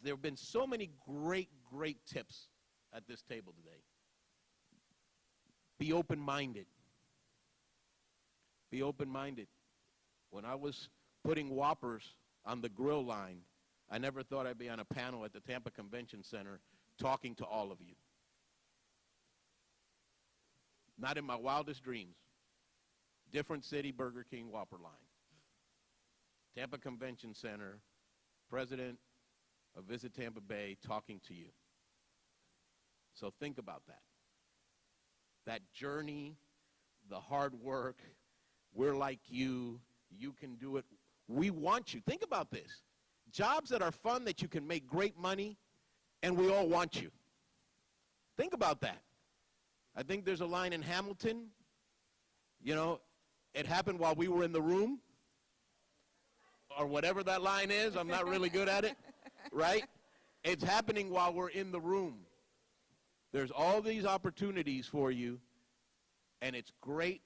there have been so many great, great tips at this table today. Be open-minded. Be open-minded. When I was putting Whoppers on the grill line, I never thought I'd be on a panel at the Tampa Convention Center talking to all of you. Not in my wildest dreams. Different city, Burger King, Whopper line. Tampa Convention Center, president of Visit Tampa Bay talking to you. So think about that. That journey, the hard work, we're like you can do it. We want you. Think about this. Jobs that are fun, that you can make great money, and we all want you. Think about that. I think there's a line in Hamilton, you know, it happened while we were in the room, or whatever that line is. I'm not really good at it, right? It's happening while we're in the room. There's all these opportunities for you, and it's great,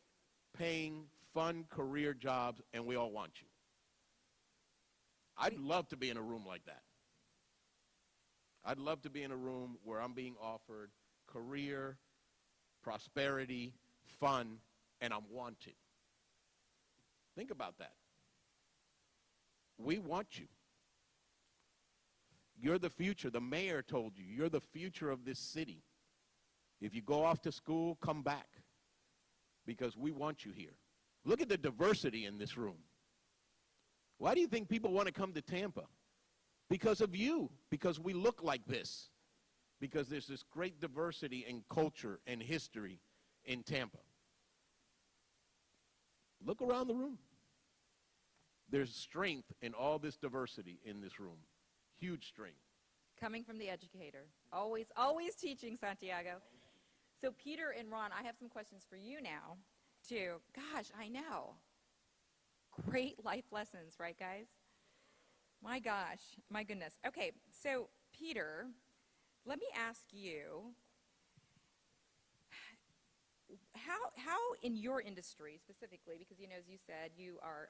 paying, fun career jobs, and we all want you. I'd love to be in a room like that. I'd love to be in a room where I'm being offered career, prosperity, fun, and I'm wanted. Think about that. We want you. You're the future. The mayor told you, you're the future of this city. If you go off to school, come back, because we want you here. Look at the diversity in this room. Why do you think people want to come to Tampa? Because of you, because we look like this, because there's this great diversity in culture and history in Tampa. Look around the room. There's strength in all this diversity in this room. Huge strength. Coming from the educator. Always teaching, Santiago. So Peter and Ron, I have some questions for you now, too. Gosh, I know. Great life lessons, right, guys? My gosh, my goodness. Okay, so Peter, let me ask you, how in your industry specifically, because, you know, as you said, you are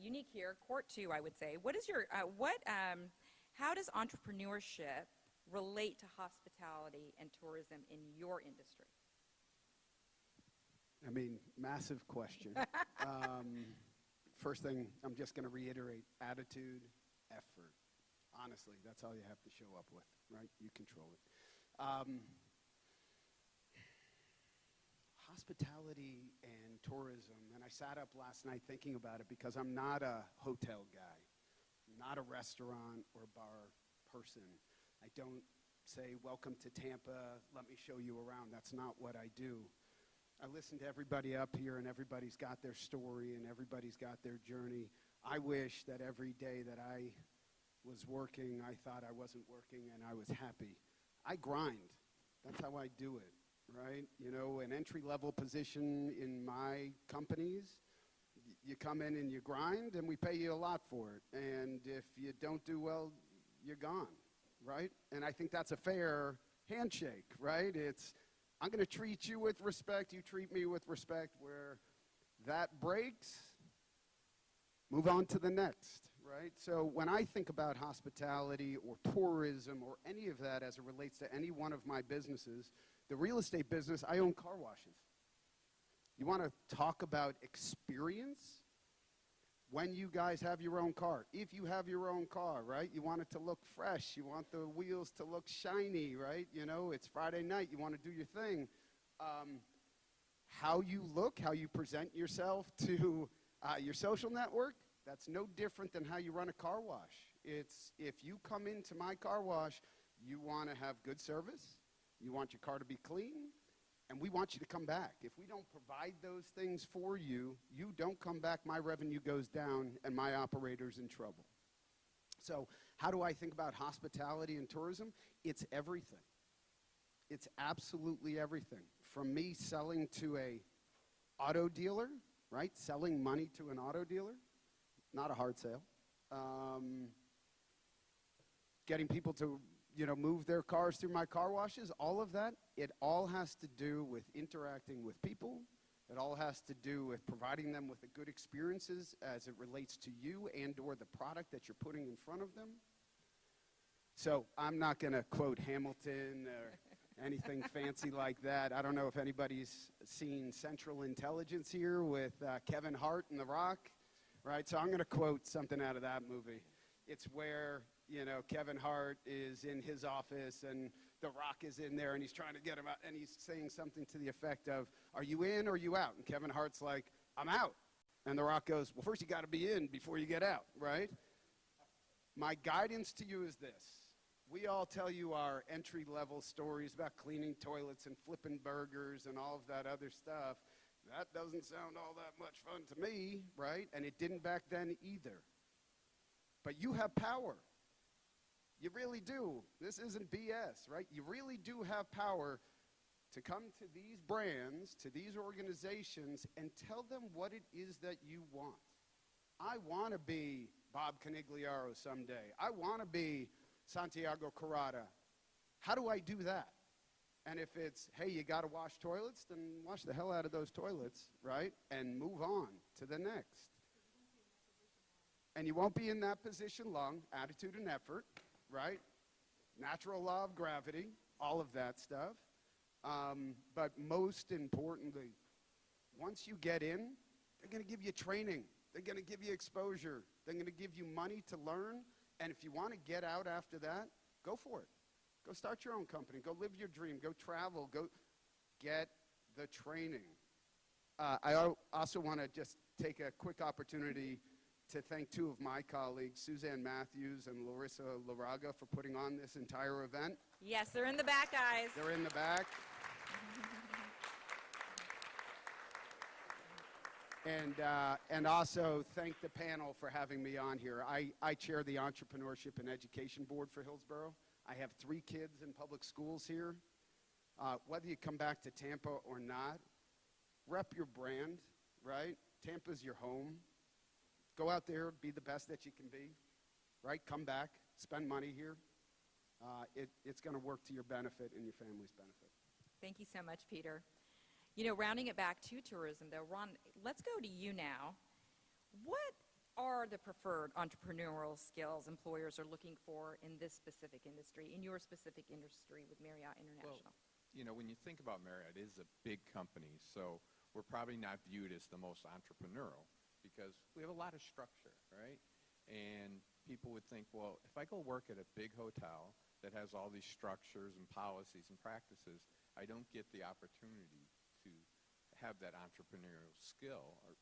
unique here, Court 2, I would say. What is your, how does entrepreneurship relate to hospitality and tourism in your industry? I mean, massive question. First thing, I'm just going to reiterate, attitude, effort. Honestly, that's all you have to show up with, right? You control it. Hospitality and tourism, and I sat up last night thinking about it because I'm not a hotel guy, not a restaurant or bar person. I don't say, welcome to Tampa, let me show you around. That's not what I do. I listen to everybody up here, and everybody's got their story, and everybody's got their journey. I wish that every day that I was working, I thought I wasn't working, and I was happy. I grind. That's how I do it, right? You know, an entry-level position in my companies, you come in and you grind, and we pay you a lot for it. And if you don't do well, you're gone, right? And I think that's a fair handshake, right? It's, I'm going to treat you with respect, you treat me with respect. Where that breaks, move on to the next, right? So when I think about hospitality or tourism or any of that as it relates to any one of my businesses, the real estate business, I own car washes. You want to talk about experience? When you guys have your own car, if you have your own car, right? You want it to look fresh. You want the wheels to look shiny, right? You know, it's Friday night. You want to do your thing. How you look, how you present yourself to your social network That's no different than how you run a car wash. It's if you come into my car wash, you want to have good service, you want your car to be clean, and we want you to come back. If we don't provide those things for you, you don't come back, my revenue goes down, and my operator's in trouble. So how do I think about hospitality and tourism? It's everything. It's absolutely everything. From me selling to a auto dealer, right? Selling money to an auto dealer, not a hard sale. Getting people to, move their cars through my car washes, all of that, it all has to do with interacting with people. It all has to do with providing them with good experiences as it relates to you and or the product that you're putting in front of them. So I'm not going to quote Hamilton or anything fancy like that. I don't know if anybody's seen Central Intelligence here with Kevin Hart and The Rock, right? So I'm going to quote something out of that movie. It's where, Kevin Hart is in his office and The Rock is in there and he's trying to get him out and he's saying something to the effect of, are you in or are you out? And Kevin Hart's like, I'm out. And The Rock goes, well, first you got to be in before you get out, right? My guidance to you is this. We all tell you our entry-level stories about cleaning toilets and flipping burgers and all of that other stuff. That doesn't sound all that much fun to me, right? And it didn't back then either. But you have power. You really do. This isn't BS, right? You really do have power to come to these brands, to these organizations, and tell them what it is that you want. I want to be Bob Canigliaro someday. I want to be Santiago Carrata. How do I do that? And if it's, hey, you got to wash toilets, then wash the hell out of those toilets, right? And move on to the next. And you won't be in that position long. Attitude and effort, right? Natural law of gravity, all of that stuff. But most importantly, once you get in, they're going to give you training. They're going to give you exposure. They're going to give you money to learn. And if you want to get out after that, go for it. Go start your own company. Go live your dream. Go travel. Go get the training. I also want to just take a quick opportunity to thank two of my colleagues, Suzanne Matthews and Larissa Laraga, for putting on this entire event. Yes, they're in the back, guys. They're in the back. And also thank the panel for having me on here. I chair the Entrepreneurship and Education Board for Hillsborough. I have 3 kids in public schools here. Whether you come back to Tampa or not, rep your brand, right? Tampa's your home. Go out there, be the best that you can be, right? Come back, spend money here. It's going to work to your benefit and your family's benefit. Thank you so much, Peter. Rounding it back to tourism, though, Ron, let's go to you now. What are the preferred entrepreneurial skills employers are looking for in this specific industry, in your specific industry with Marriott International? Well, when you think about Marriott, it is a big company, so we're probably not viewed as the most entrepreneurial because we have a lot of structure, right? And people would think, well, if I go work at a big hotel that has all these structures and policies and practices, I don't get the opportunity to have that entrepreneurial skill or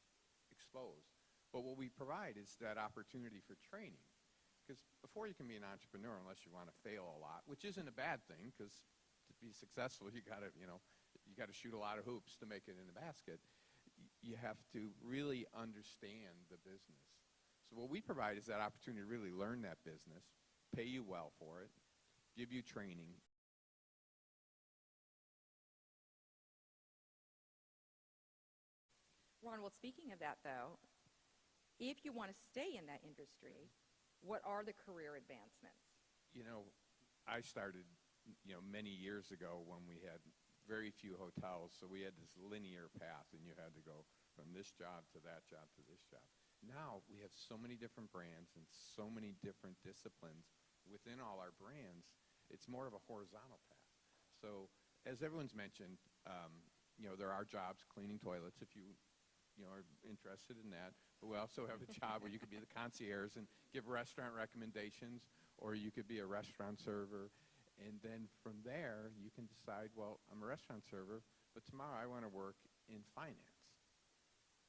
exposed. But what we provide is that opportunity for training. Because before you can be an entrepreneur, unless you want to fail a lot, which isn't a bad thing, because to be successful, you got to shoot a lot of hoops to make it in the basket. You have to really understand the business. So what we provide is that opportunity to really learn that business, pay you well for it, give you training. Ron, well, speaking of that, though, if you want to stay in that industry, what are the career advancements? I started, many years ago when we had very few hotels, so we had this linear path, and you had to go from this job to that job to this job. Now we have so many different brands and so many different disciplines within all our brands, it's more of a horizontal path. So as everyone's mentioned, there are jobs cleaning toilets if you are interested in that. But we also have a job where you could be the concierge and give restaurant recommendations, or you could be a restaurant server. And then from there, you can decide, well, I'm a restaurant server, but tomorrow I want to work in finance.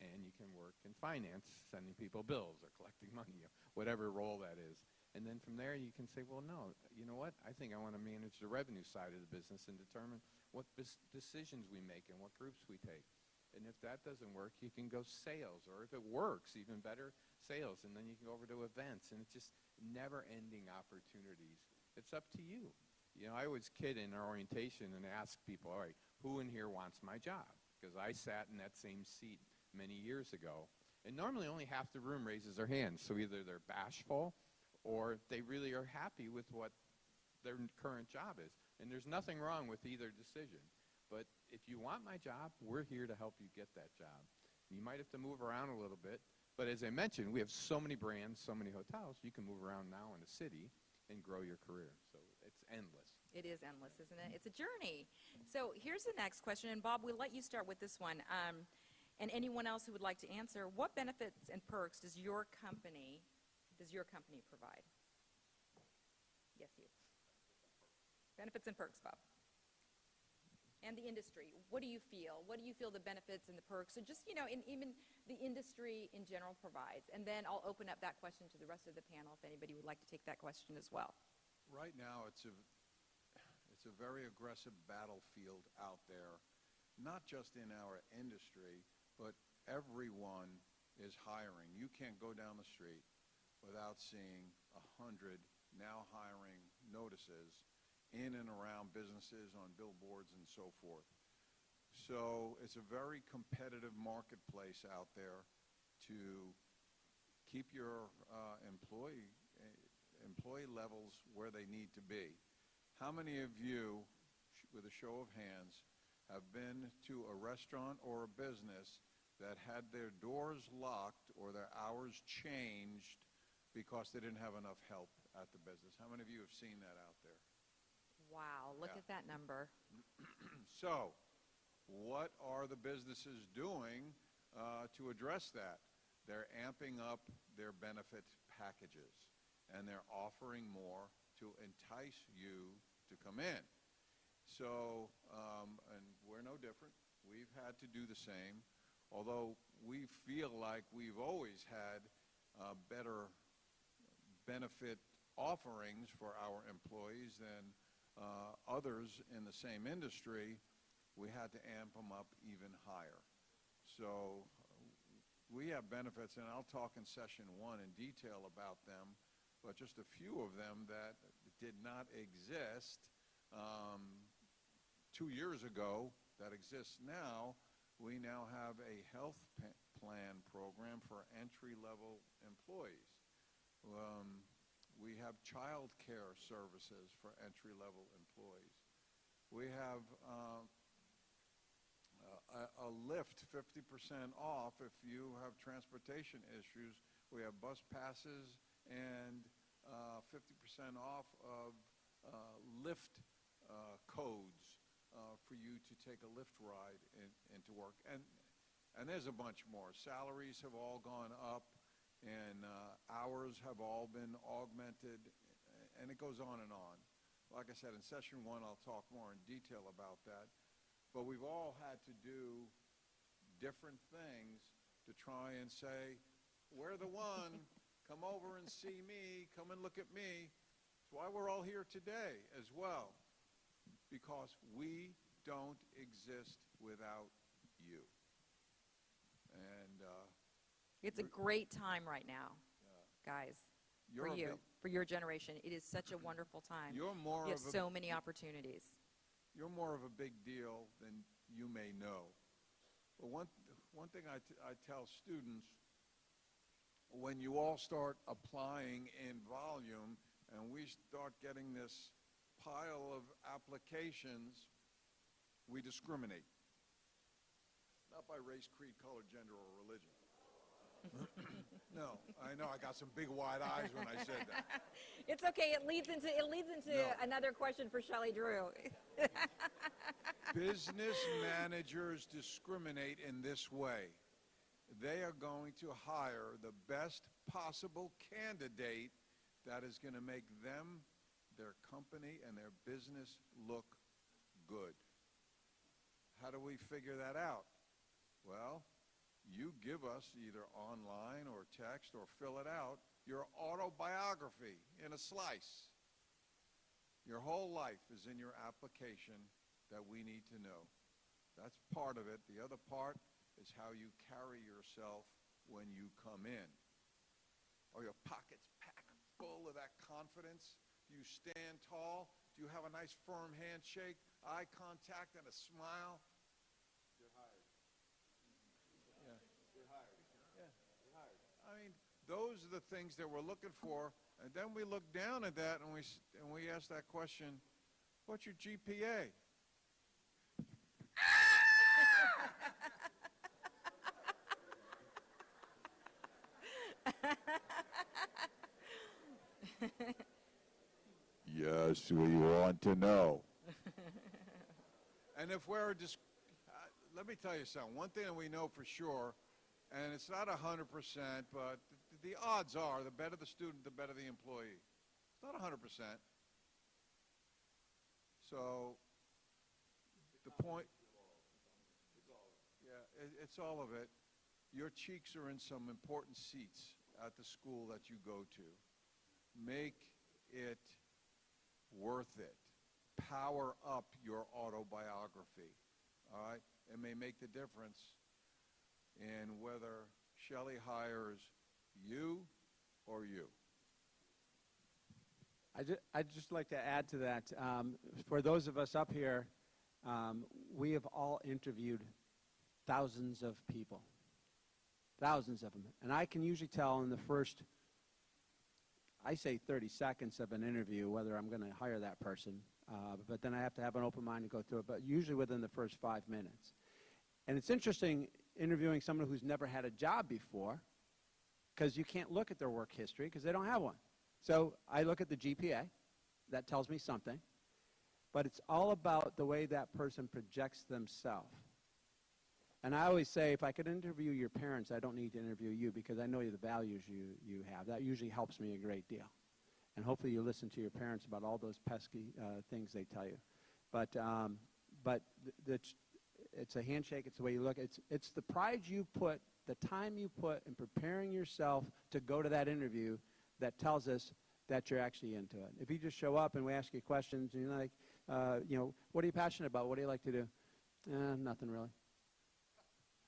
And you can work in finance, sending people bills or collecting among you, whatever role that is. And then from there, you can say, well, no, you know what? I think I want to manage the revenue side of the business and determine what decisions we make and what groups we take. And if that doesn't work, you can go sales, or if it works, even better, sales. And then you can go over to events, and it's just never-ending opportunities. It's up to you. You know, I always kid in our orientation and ask people, all right, who in here wants my job? Because I sat in that same seat many years ago. And normally only half the room raises their hands. So either they're bashful or they really are happy with what their current job is. And there's nothing wrong with either decision. But if you want my job, we're here to help you get that job. You might have to move around a little bit. But as I mentioned, we have so many brands, so many hotels, you can move around now in a city and grow your career. So it's endless. It is endless, isn't it? It's a journey. So here's the next question, and Bob, we'll let you start with this one. And anyone else who would like to answer, what benefits and perks does your company provide? Yes, you. Benefits and perks, Bob. And the industry. What do you feel? What do you feel the benefits and the perks, or just, you know, even the industry in general provides? And then I'll open up that question to the rest of the panel if anybody would like to take that question as well. Right now, it's a very aggressive battlefield out there, not just in our industry, but everyone is hiring. You can't go down the street without seeing 100 now hiring notices in and around businesses, on billboards, and so forth. So it's a very competitive marketplace out there to keep your employee levels where they need to be. How many of you, with a show of hands, have been to a restaurant or a business that had their doors locked or their hours changed because they didn't have enough help at the business? How many of you have seen that out there? Wow, look at that number. So, what are the businesses doing to address that? They're amping up their benefit packages, and they're offering more to entice you to come in. So, and we're no different. We've had to do the same, although we feel like we've always had better benefit offerings for our employees than others in the same industry. We had to amp them up even higher. So we have benefits, and I'll talk in session 1 in detail about them, but just a few of them that did not exist 2 years ago that exists now. We now have a health plan program for entry-level employees. We have child care services for entry-level employees. We have a lift 50% off if you have transportation issues. We have bus passes and 50% off of lift codes for you to take a lift ride into work. And there's a bunch more. Salaries have all gone up, and hours have all been augmented, and it goes on and on. Like I said, in session 1, I'll talk more in detail about that. But we've all had to do different things to try and say, we're the one, come over and see me, come and look at me. That's why we're all here today as well, because we don't exist without you. And it's a great time right now, guys, for you, for your generation. It is such a wonderful time. You're more you have of so many opportunities. You're more of a big deal than you may know. But one thing I tell students, when you all start applying in volume and we start getting this pile of applications, we discriminate. Not by race, creed, color, gender, or religion. No, I know I got some big wide eyes when I said that. It's okay. It leads into another question for Shelley Drew. Business managers discriminate in this way. They are going to hire the best possible candidate that is going to make them, their company, and their business look good. How do we figure that out? Well, you give us either online or text or fill it out, your autobiography in a slice. Your whole life is in your application that we need to know. That's part of it. The other part is how you carry yourself when you come in. Are your pockets packed full of that confidence? Do you stand tall? Do you have a nice firm handshake, eye contact, and a smile? You're hired. Yeah. You're hired. Yeah. You're hired. I mean, those are the things that we're looking for. And then we look down at that and we ask that question, what's your GPA? Yes, we want to know. And if we're just, let me tell you something. One thing that we know for sure, and it's not 100%, but the odds are the better the student, the better the employee. It's not 100%. So the point, yeah, it's all of it. Your cheeks are in some important seats at the school that you go to. Make it worth it. Power up your autobiography, all right? It may make the difference in whether Shelley hires you or you. I'd just like to add to that. For those of us up here, we have all interviewed thousands of people, thousands of them. And I can usually tell in the first, I say 30 seconds of an interview whether I'm going to hire that person. But then I have to have an open mind to go through it, but usually within the first 5 minutes. And it's interesting interviewing someone who's never had a job before, because you can't look at their work history because they don't have one. So I look at the GPA. That tells me something. But it's all about the way that person projects themselves. And I always say, if I could interview your parents, I don't need to interview you because I know the values you have. That usually helps me a great deal. And hopefully you listen to your parents about all those pesky things they tell you. But it's a handshake. It's the way you look. It's the pride you put, the time you put in preparing yourself to go to that interview that tells us that you're actually into it. If you just show up and we ask you questions and you're like, what are you passionate about? What do you like to do? Nothing really.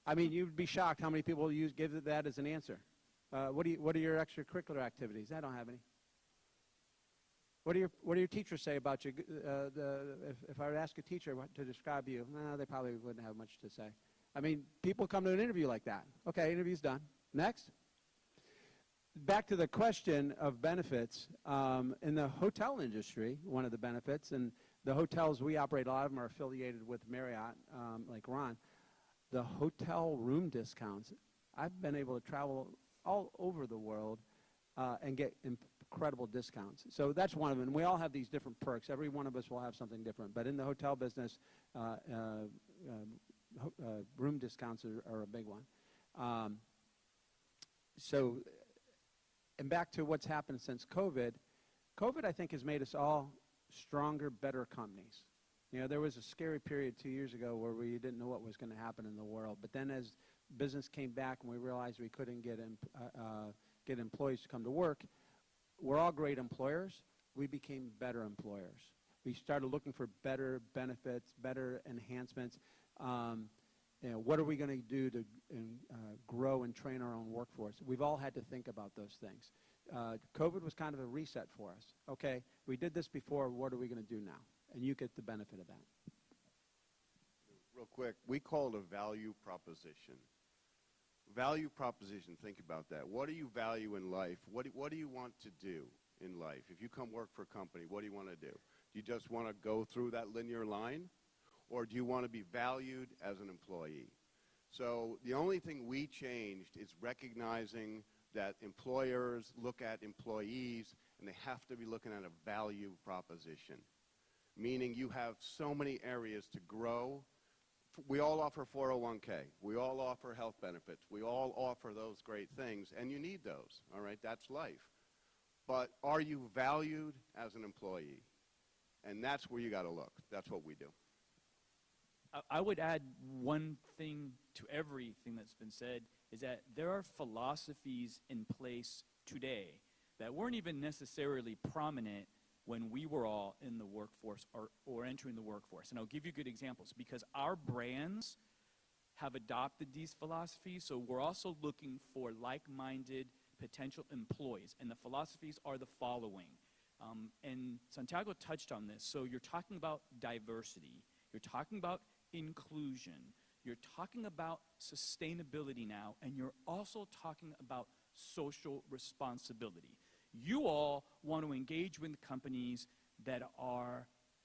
I mean, you'd be shocked how many people give that as an answer. What are your extracurricular activities? I don't have any. What do your teachers say about you? If I were to ask a teacher to describe you, they probably wouldn't have much to say. I mean, people come to an interview like that. Okay, interview's done. Next. Back to the question of benefits. In the hotel industry, one of the benefits, and the hotels we operate, a lot of them are affiliated with Marriott, like Ron, the hotel room discounts. I've been able to travel all over the world and get incredible discounts. So that's one of them. We all have these different perks. Every one of us will have something different. But in the hotel business, room discounts are a big one. And back to what's happened since COVID, I think has made us all stronger, better companies. There was a scary period 2 years ago where we didn't know what was going to happen in the world. But then as business came back and we realized we couldn't get employees to come to work, we're all great employers. We became better employers. We started looking for better benefits, better enhancements. What are we going to do to grow and train our own workforce? We've all had to think about those things. COVID was kind of a reset for us. Okay, we did this before. What are we going to do now? And you get the benefit of that. Real quick, we call it a value proposition. Value proposition, think about that. What do you value in life? What do you want to do in life? If you come work for a company, what do you want to do? Do you just want to go through that linear line? Or do you want to be valued as an employee? So the only thing we changed is recognizing that employers look at employees and they have to be looking at a value proposition, meaning you have so many areas to grow. We all offer 401k. We all offer health benefits. We all offer those great things, and you need those, all right? That's life. But are you valued as an employee? And that's where you got to look. That's what we do. I would add one thing to everything that's been said, is that there are philosophies in place today that weren't even necessarily prominent when we were all in the workforce or entering the workforce. And I'll give you good examples, because our brands have adopted these philosophies, so we're also looking for like-minded potential employees. And the philosophies are the following. And Santiago touched on this. So you're talking about diversity. You're talking about inclusion. You're talking about sustainability now, and you're also talking about social responsibility. You all want to engage with companies that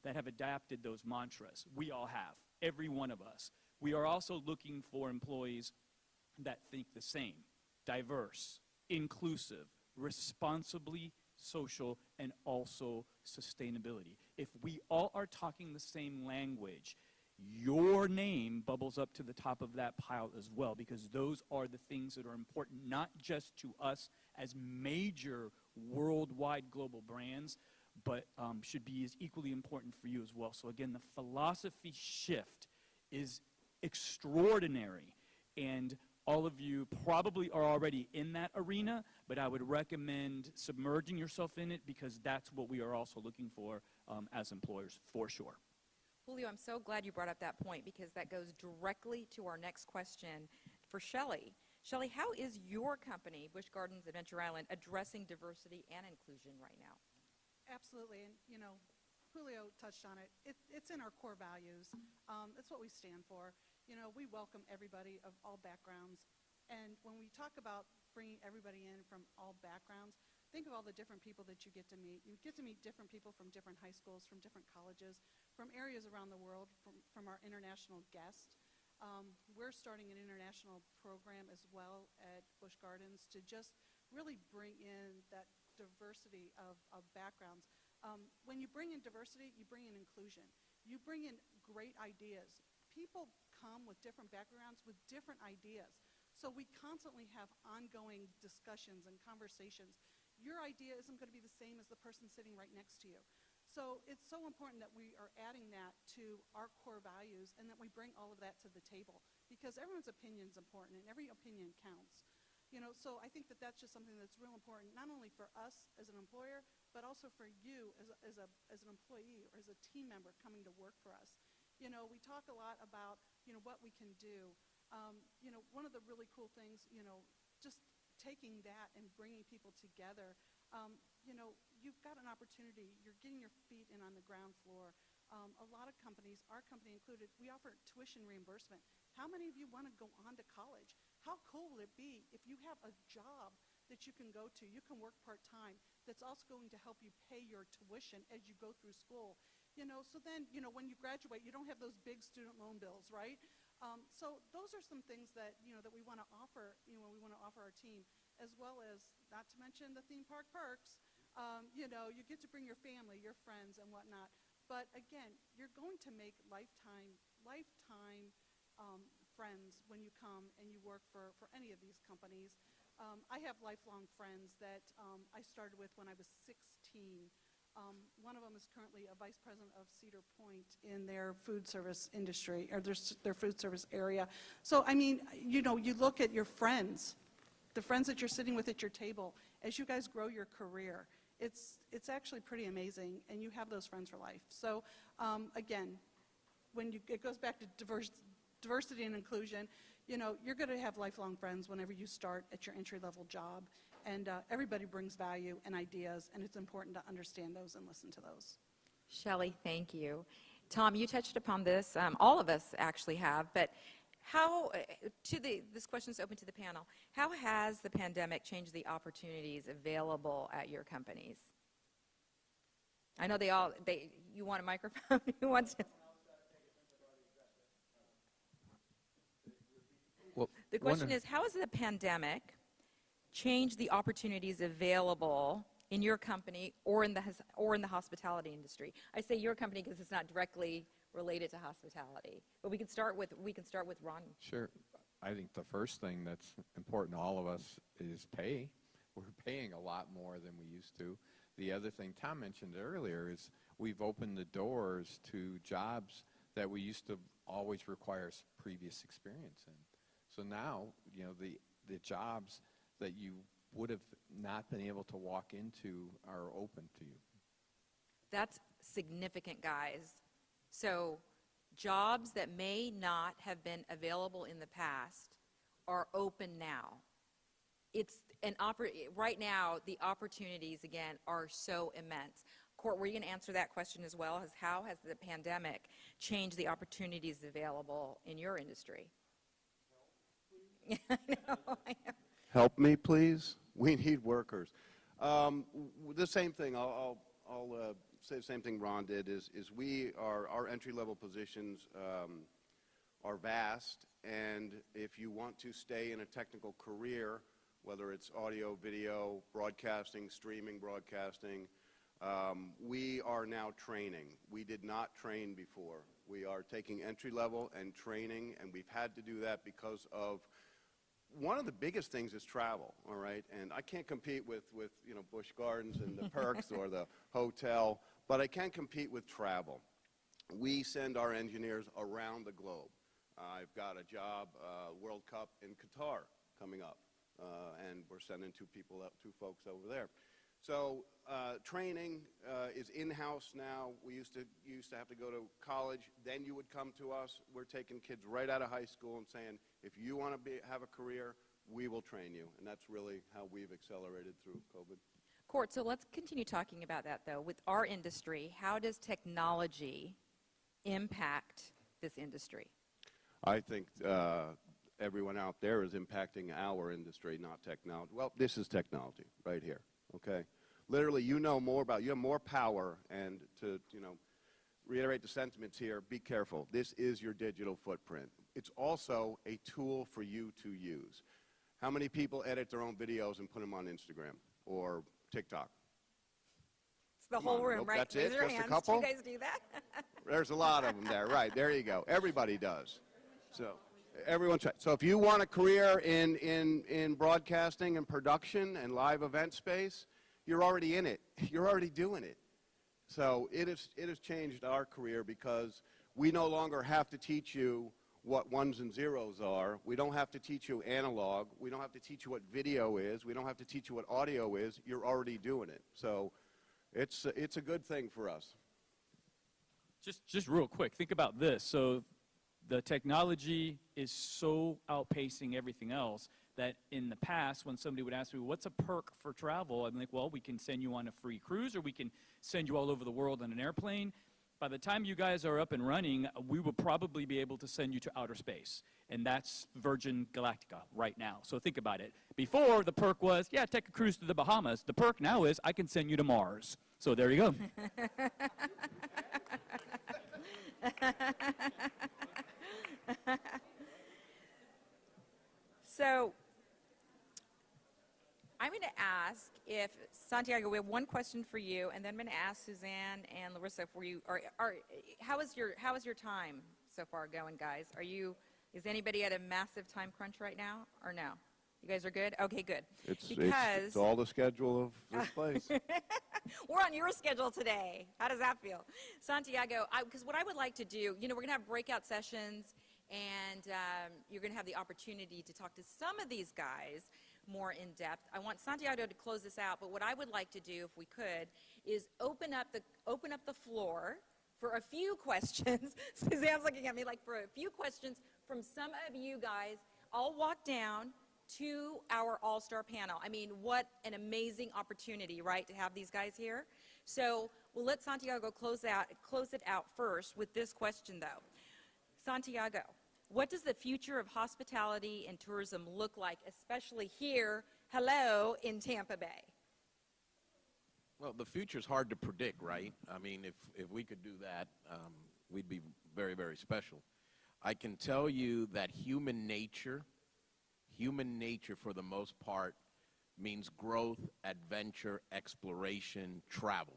have adapted those mantras. We all have, every one of us. We are also looking for employees that think the same: diverse, inclusive, responsibly social, and also sustainability. If we all are talking the same language, your name bubbles up to the top of that pile as well, because those are the things that are important, not just to us as major worldwide global brands, but should be as equally important for you as well. So again, the philosophy shift is extraordinary, and all of you probably are already in that arena, but I would recommend submerging yourself in it, because that's what we are also looking for as employers, for sure. Julio, I'm so glad you brought up that point, because that goes directly to our next question for Shelley. Shelley, how is your company, Busch Gardens Adventure Island, addressing diversity and inclusion right now? Absolutely, and Julio touched on it. It's in our core values. It's what we stand for. We welcome everybody of all backgrounds, and when we talk about bringing everybody in from all backgrounds, think of all the different people that you get to meet. You get to meet different people from different high schools, from different colleges, from areas around the world, from our international guests. We're starting an international program as well at Busch Gardens to just really bring in that diversity of backgrounds. When you bring in diversity, you bring in inclusion. You bring in great ideas. People come with different backgrounds, with different ideas. So we constantly have ongoing discussions and conversations. Your idea isn't going to be the same as the person sitting right next to you. So it's so important that we are adding that to our core values, and that we bring all of that to the table, because everyone's opinion is important, and every opinion counts. So I think that that's just something that's real important, not only for us as an employer, but also for you as an employee or as a team member coming to work for us. We talk a lot about, what we can do. One of the really cool things, just taking that and bringing people together, you've got an opportunity. You're getting your feet in on the ground floor. A lot of companies, our company included, we offer tuition reimbursement. How many of you want to go on to college? How cool would it be if you have a job that you can go to, you can work part-time, that's also going to help you pay your tuition as you go through school? So then, when you graduate, you don't have those big student loan bills, right? So those are some things that, that we want to offer, we want to offer our team, as well as, not to mention the theme park perks. You get to bring your family, your friends, and whatnot. But again, you're going to make lifetime friends when you come and you work for any of these companies. I have lifelong friends that I started with when I was 16. One of them is currently a vice president of Cedar Point in their food service industry, or their food service area. So, I mean, you look at your friends, the friends that you're sitting with at your table, as you guys grow your career. It's actually pretty amazing, and you have those friends for life. So, again, it goes back to diversity and inclusion, you're going to have lifelong friends whenever you start at your entry-level job. And everybody brings value and ideas, and it's important to understand those and listen to those. Shelley, thank you. Tom, you touched upon this. All of us actually have, but this question is open to the panel. How has the pandemic changed the opportunities available at your companies? I know you want a microphone? Who wants to? Well, the question is, how has the pandemic changed the opportunities available in your company or in the hospitality industry? I say your company because it's not directly related to hospitality, but we can start with Ron. Sure. I think the first thing that's important to all of us is pay. We're paying a lot more than we used to. The other thing Tom mentioned earlier is we've opened the doors to jobs that we used to always requires previous experience in. So now, you know, the jobs that you would have not been able to walk into are open to you. That's significant, guys. So jobs that may not have been available in the past are open now. It's right now, the opportunities, again, are so immense. Court, were you going to answer that question as well? How has the pandemic changed the opportunities available in your industry? I know. Help me, please. We need workers. The same thing. I'll say the same thing Ron did. Is our entry-level positions are vast, and if you want to stay in a technical career, whether it's audio, video, broadcasting, streaming, broadcasting, we are now training. We did not train before. We are taking entry-level and training, and we've had to do that because of one of the biggest things is travel, all right? And I can't compete with you know, Busch Gardens and the perks or the hotel, but I can compete with travel. We send our engineers around the globe. I've got a job, World Cup in Qatar coming up, and we're sending two folks over there. So training is in-house now. We used to have to go to college. Then you would come to us. We're taking kids right out of high school and saying, if you want to have a career, we will train you. And that's really how we've accelerated through COVID. Court, so let's continue talking about that, though. With our industry, how does technology impact this industry? I think everyone out there is impacting our industry, not technology. Well, this is technology right here. Okay, literally, you know more about, you have more power, and to, you know, reiterate the sentiments here, be careful. This is your digital footprint. It's also a tool for you to use. How many people edit their own videos and put them on Instagram or TikTok? It's the whole room, right? That's Raise it? your Just a hands. couple? Do you guys do that? There's a lot of them there, right? There you go. Everybody does. So everyone's right. So if you want a career in broadcasting and production and live event space, you're already in it. You're already doing it. So it has changed our career because we no longer have to teach you what ones and zeros are. We don't have to teach you analog. We don't have to teach you what video is. We don't have to teach you what audio is. You're already doing it. So it's a good thing for us. Just real quick, think about this. So the technology is so outpacing everything else that in the past, when somebody would ask me, what's a perk for travel? I'm like, well, we can send you on a free cruise, or we can send you all over the world on an airplane. By the time you guys are up and running, we will probably be able to send you to outer space. And that's Virgin Galactica right now. So think about it. Before, the perk was, yeah, take a cruise to the Bahamas. The perk now is, I can send you to Mars. So there you go. So I'm going to ask if, Santiago, we have one question for you, and then I'm going to ask Suzanne and Larissa for you. How is your time so far going, guys? Is anybody at a massive time crunch right now, or no? You guys are good? Okay, good. It's all the schedule of this place. We're on your schedule today. How does that feel? Santiago, because what I would like to do, you know, we're going to have breakout sessions, and you're going to have the opportunity to talk to some of these guys more in depth. I want Santiago to close this out, but what I would like to do, if we could, is open up the floor for a few questions. Suzanne's looking at me like for a few questions from some of you guys. I'll walk down to our all-star panel. I mean, what an amazing opportunity, right, to have these guys here. So we'll let Santiago close it out first with this question, though. Santiago, what does the future of hospitality and tourism look like, especially here, in Tampa Bay? Well, the future's hard to predict, right? I mean, if we could do that, we'd be very, very special. I can tell you that human nature for the most part means growth, adventure, exploration, travel.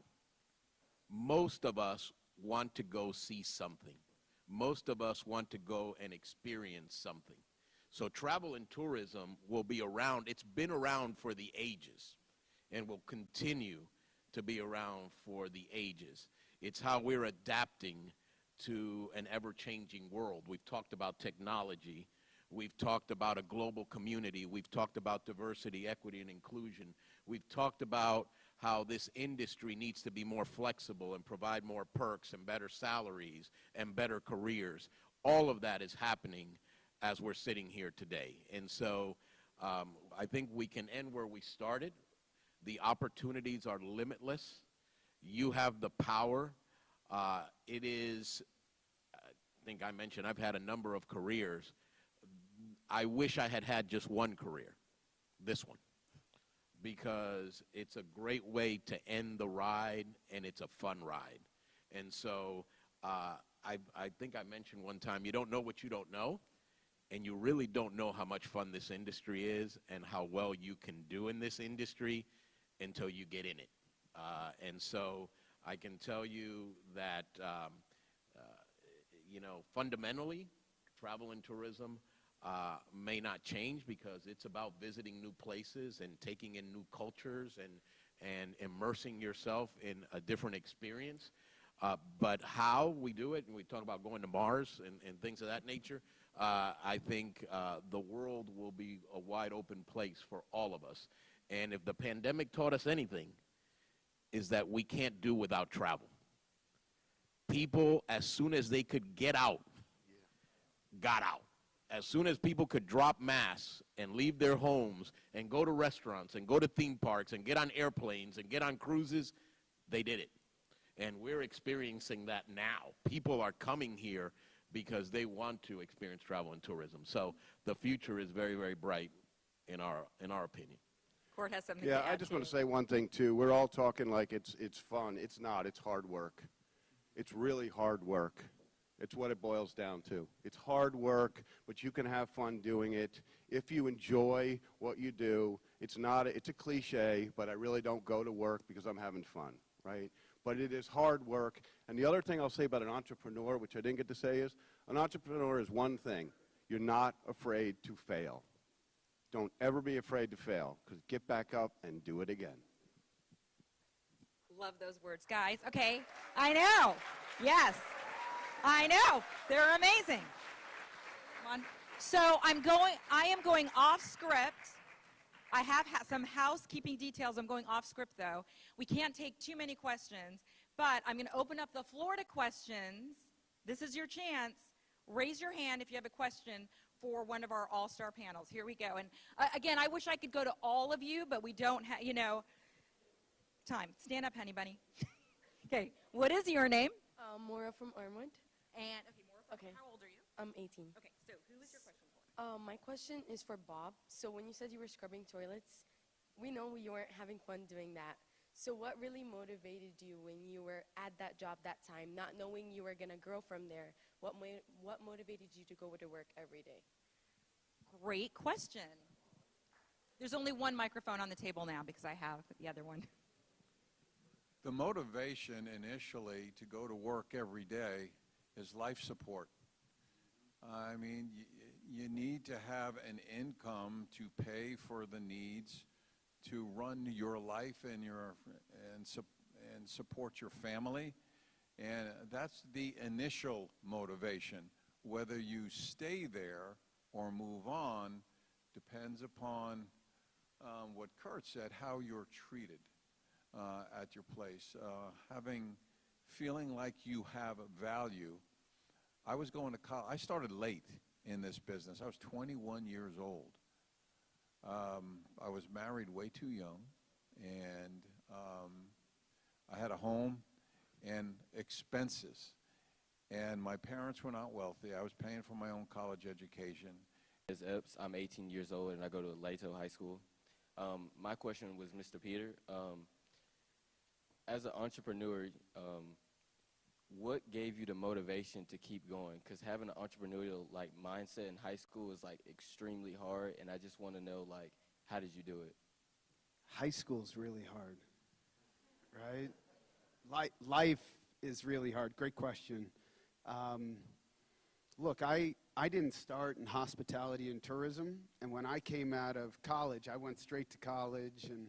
Most of us want to go see something. Most of us want to go and experience something. So travel and tourism will be around. It's been around for the ages and will continue to be around for the ages. It's how we're adapting to an ever-changing world. We've talked about technology. We've talked about a global community. We've talked about diversity, equity, and inclusion. We've talked about how this industry needs to be more flexible and provide more perks and better salaries and better careers. All of that is happening as we're sitting here today. And so I think we can end where we started. The opportunities are limitless. You have the power. It is, I think I mentioned, I've had a number of careers. I wish I had had just one career, this one, because it's a great way to end the ride, and it's a fun ride. And so I think I mentioned one time, you don't know what you don't know, and you really don't know how much fun this industry is and how well you can do in this industry until you get in it. And so I can tell you that, you know, fundamentally, travel and tourism may not change because it's about visiting new places and taking in new cultures and immersing yourself in a different experience. But how we do it, and we talk about going to Mars and things of that nature, I think the world will be a wide open place for all of us. And if the pandemic taught us anything, is that we can't do without travel. People, as soon as they could get out, got out. As soon as people could drop masks and leave their homes and go to restaurants and go to theme parks and get on airplanes and get on cruises, they did it. And we're experiencing that now. People are coming here because they want to experience travel and tourism. So the future is very, very bright in our opinion. Court has something Yeah, to add. I just want to say one thing, too. We're all talking like it's fun. It's not. It's hard work. It's really hard work. It's what it boils down to. It's hard work, but you can have fun doing it. If you enjoy what you do, it's a cliche, but I really don't go to work because I'm having fun, right? But it is hard work. And the other thing I'll say about an entrepreneur, which I didn't get to say, is an entrepreneur is one thing. You're not afraid to fail. Don't ever be afraid to fail, because get back up and do it again. Love those words, guys. Okay, I know. Yes, I know. They're amazing. Come on. So I am going off script. I have some housekeeping details. I'm going off script, though. We can't take too many questions, but I'm going to open up the floor to questions. This is your chance. Raise your hand if you have a question for one of our all-star panels. Here we go. And again, I wish I could go to all of you, but we don't have, you know, time. Stand up, honey bunny. Okay, what is your name? Maura from Armwood. And, okay, Maura, how old are you? I'm 18. Okay, so who is your question for? My question is for Bob. So when you said you were scrubbing toilets, we know you weren't having fun doing that. So what really motivated you when you were at that job that time, not knowing you were going to grow from there? What motivated you to go to work every day? Great question. There's only one microphone on the table now because I have the other one. The motivation initially to go to work every day is life support. I mean, you need to have an income to pay for the needs to run your life and support your family, and that's the initial motivation. Whether you stay there or move on depends upon what Kurt said, how you're treated at your place. Feeling like you have value. I was going to college. I started late in this business. I was 21 years old. I was married way too young, and I had a home and expenses. And my parents were not wealthy. I was paying for my own college education. As Epps, I'm 18 years old, and I go to Lato High School. My question was Mr. Peter. As an entrepreneur, what gave you the motivation to keep going? Because having an entrepreneurial mindset in high school is extremely hard, and I just want to know how did you do it? High school's really hard, right? Life is really hard. Great question. Look, I didn't start in hospitality and tourism, and when I came out of college, I went straight to college and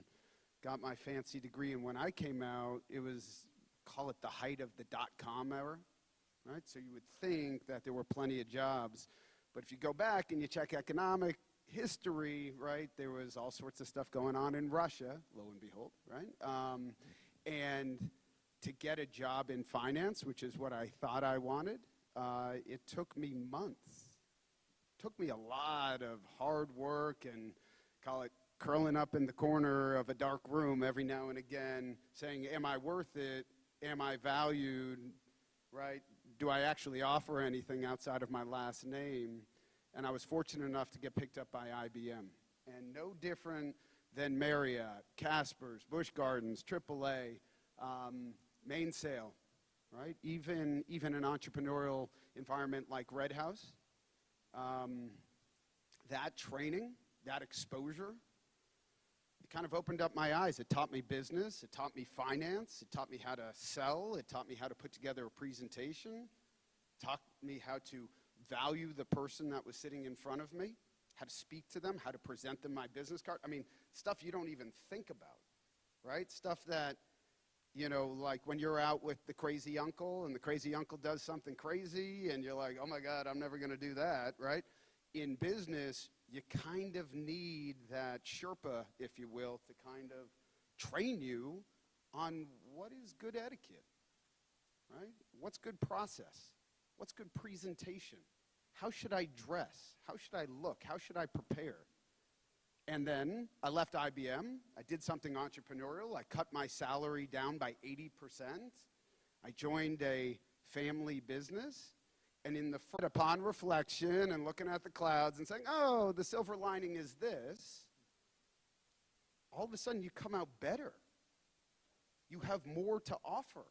got my fancy degree, and when I came out, it was, call it the height of the dot-com era, right? So you would think that there were plenty of jobs. But if you go back and you check economic history, right, there was all sorts of stuff going on in Russia, lo and behold, right? And to get a job in finance, which is what I thought I wanted, it took me months. It took me a lot of hard work and call it curling up in the corner of a dark room every now and again saying, am I worth it? Am I valued? Right? Do I actually offer anything outside of my last name? And I was fortunate enough to get picked up by IBM. And no different than Marriott, Casper's, Busch Gardens, AAA, Mainsail, right? Even an entrepreneurial environment like Red House. That training, that exposure, it kind of opened up my eyes. It taught me business. It taught me finance. It taught me how to sell. It taught me how to put together a presentation. It taught me how to value the person that was sitting in front of me, how to speak to them, how to present them my business card. I mean, stuff you don't even think about, right? Stuff that, you know, like when you're out with the crazy uncle and the crazy uncle does something crazy and you're like, oh my God, I'm never going to do that, right? In business, you kind of need that Sherpa, if you will, to kind of train you on what is good etiquette, right? What's good process? What's good presentation? How should I dress? How should I look? How should I prepare? And then I left IBM. I did something entrepreneurial. I cut my salary down by 80%. I joined a family business. And upon reflection and looking at the clouds and saying, oh, the silver lining is this, all of a sudden you come out better. You have more to offer.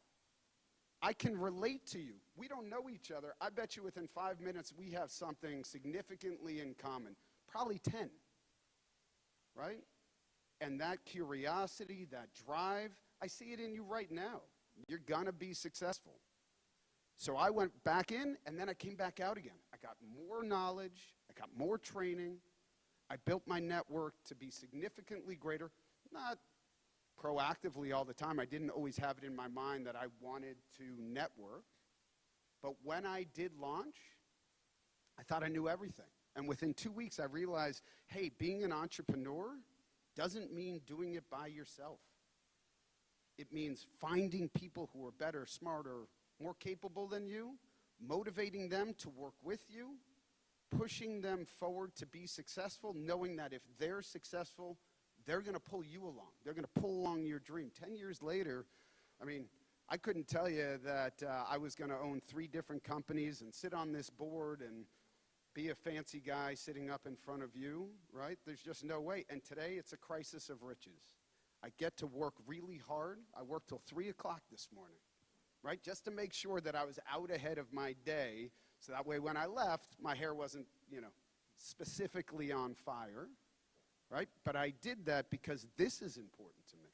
I can relate to you. We don't know each other. I bet you within 5 minutes we have something significantly in common, probably 10, right? And that curiosity, that drive, I see it in you right now. You're going to be successful. So I went back in, and then I came back out again. I got more knowledge. I got more training. I built my network to be significantly greater, not proactively all the time. I didn't always have it in my mind that I wanted to network. But when I did launch, I thought I knew everything. And within 2 weeks, I realized, hey, being an entrepreneur doesn't mean doing it by yourself. It means finding people who are better, smarter, more capable than you, motivating them to work with you, pushing them forward to be successful, knowing that if they're successful, they're going to pull you along. They're going to pull along your dream. 10 years later, I mean, I couldn't tell you that I was going to own 3 different companies and sit on this board and be a fancy guy sitting up in front of you, right? There's just no way. And today, it's a crisis of riches. I get to work really hard. I worked till 3 o'clock this morning, right? Just to make sure that I was out ahead of my day, so that way when I left, my hair wasn't, you know, specifically on fire, right? But I did that because this is important to me.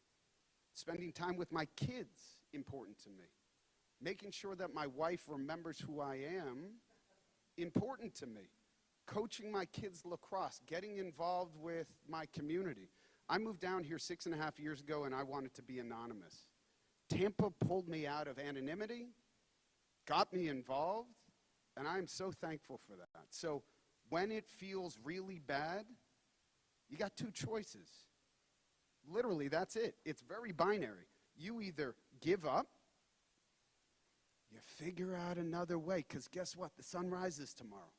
Spending time with my kids, important to me. Making sure that my wife remembers who I am, important to me. Coaching my kids lacrosse, getting involved with my community. I moved down here 6.5 years ago and I wanted to be anonymous. Tampa pulled me out of anonymity, got me involved, and I'm so thankful for that. So when it feels really bad, you got 2 choices. Literally, that's it. It's very binary. You either give up, you figure out another way, because guess what? The sun rises tomorrow.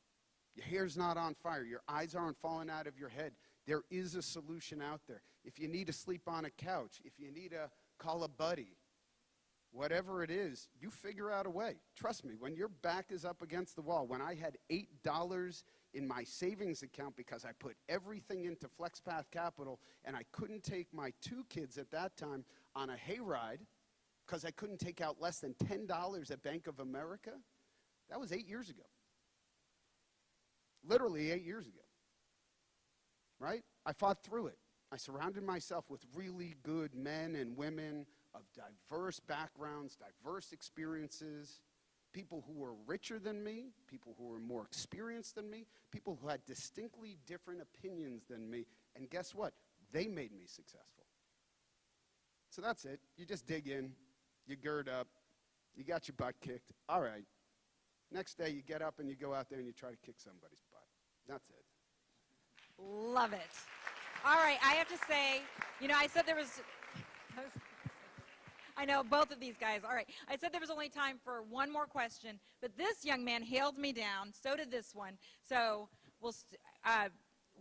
Your hair's not on fire. Your eyes aren't falling out of your head. There is a solution out there. If you need to sleep on a couch, if you need to call a buddy, whatever it is, you figure out a way. Trust me, when your back is up against the wall, when I had $8 in my savings account because I put everything into Flexpath Capital and I couldn't take my 2 kids at that time on a hayride because I couldn't take out less than $10 at Bank of America, that was 8 years ago. Literally 8 years ago, right? I fought through it. I surrounded myself with really good men and women of diverse backgrounds, diverse experiences, people who were richer than me, people who were more experienced than me, people who had distinctly different opinions than me, and guess what? They made me successful. So that's it. You just dig in, you gird up, you got your butt kicked. All right, Next day, you get up and you go out there and you try to kick somebody's butt. That's it. Love it. All right, I have to say, I said there was, I know both of these guys. All right, I said there was only time for one more question, but this young man hailed me down. So did this one. So,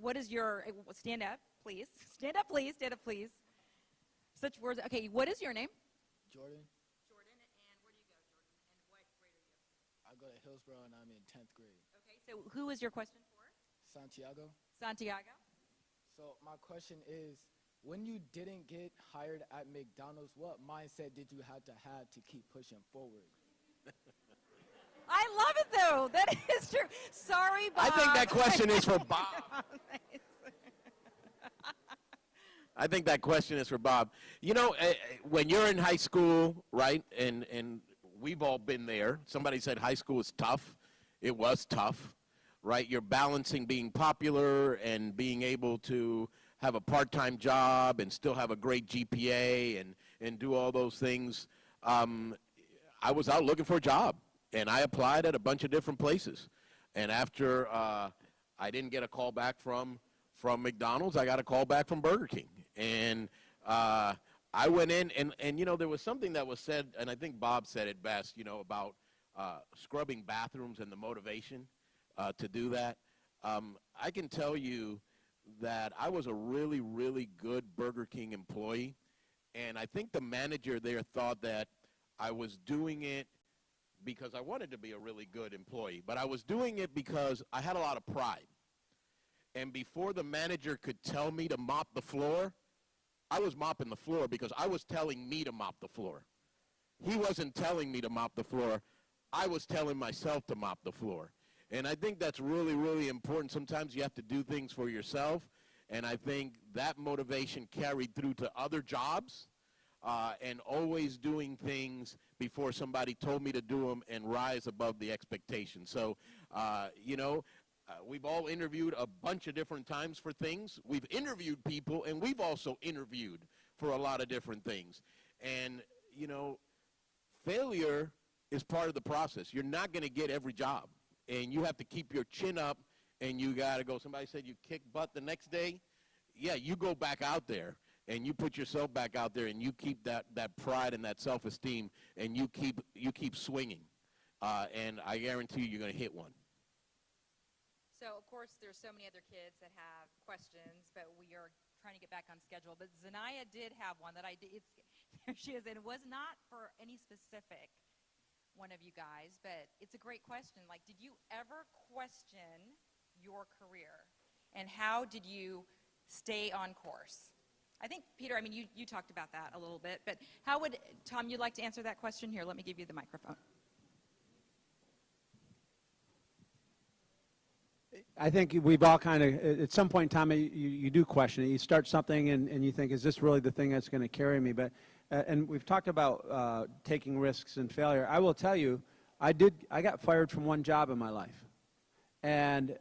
what is your, stand up, please. Stand up, please. Stand up, please. Such words. Okay, what is your name? Jordan. Jordan, and where do you go, Jordan? And what grade are you? I go to Hillsborough and I'm in 10th grade. Okay, so who is your question for? Santiago. Santiago. So my question is, when you didn't get hired at McDonald's, what mindset did you have to keep pushing forward? I love it, though. That is true. Sorry, Bob. I think that question is for Bob. I think that question is for Bob. When you're in high school, right, and we've all been there. Somebody said high school is tough. It was tough, right? You're balancing being popular and being able to have a part-time job and still have a great GPA and do all those things. I was out looking for a job, and I applied at a bunch of different places. And after I didn't get a call back from McDonald's, I got a call back from Burger King. And I went in, and there was something that was said, and I think Bob said it best, about scrubbing bathrooms and the motivation to do that. I can tell you that I was a really, really good Burger King employee, and I think the manager there thought that I was doing it because I wanted to be a really good employee, but I was doing it because I had a lot of pride. And before the manager could tell me to mop the floor, I was mopping the floor because I was telling me to mop the floor. He wasn't telling me to mop the floor. I was telling myself to mop the floor. And I think that's really, really important. Sometimes you have to do things for yourself. And I think that motivation carried through to other jobs and always doing things before somebody told me to do them and rise above the expectation. So, we've all interviewed a bunch of different times for things. We've interviewed people, and we've also interviewed for a lot of different things. And, failure is part of the process. You're not going to get every job, and you have to keep your chin up, and you got to go. Somebody said you kick butt the next day. Yeah, you go back out there, and you put yourself back out there, and you keep that pride and that self-esteem, and you keep swinging. And I guarantee you're going to hit one. So, of course, there's so many other kids that have questions, but we are trying to get back on schedule. But Zanaya did have one that I did. There she is. And it was not for any specific one of you guys, but it's a great question. Like, did you ever question your career? And how did you stay on course? I think, Peter, you talked about that a little bit. But how would, Tom, you'd like to answer that question? Here, let me give you the microphone. I think we've all kind of, at some point in time, you do question it. You start something and you think, is this really the thing that's going to carry me? But, and we've talked about taking risks and failure. I will tell you, I got fired from one job in my life. And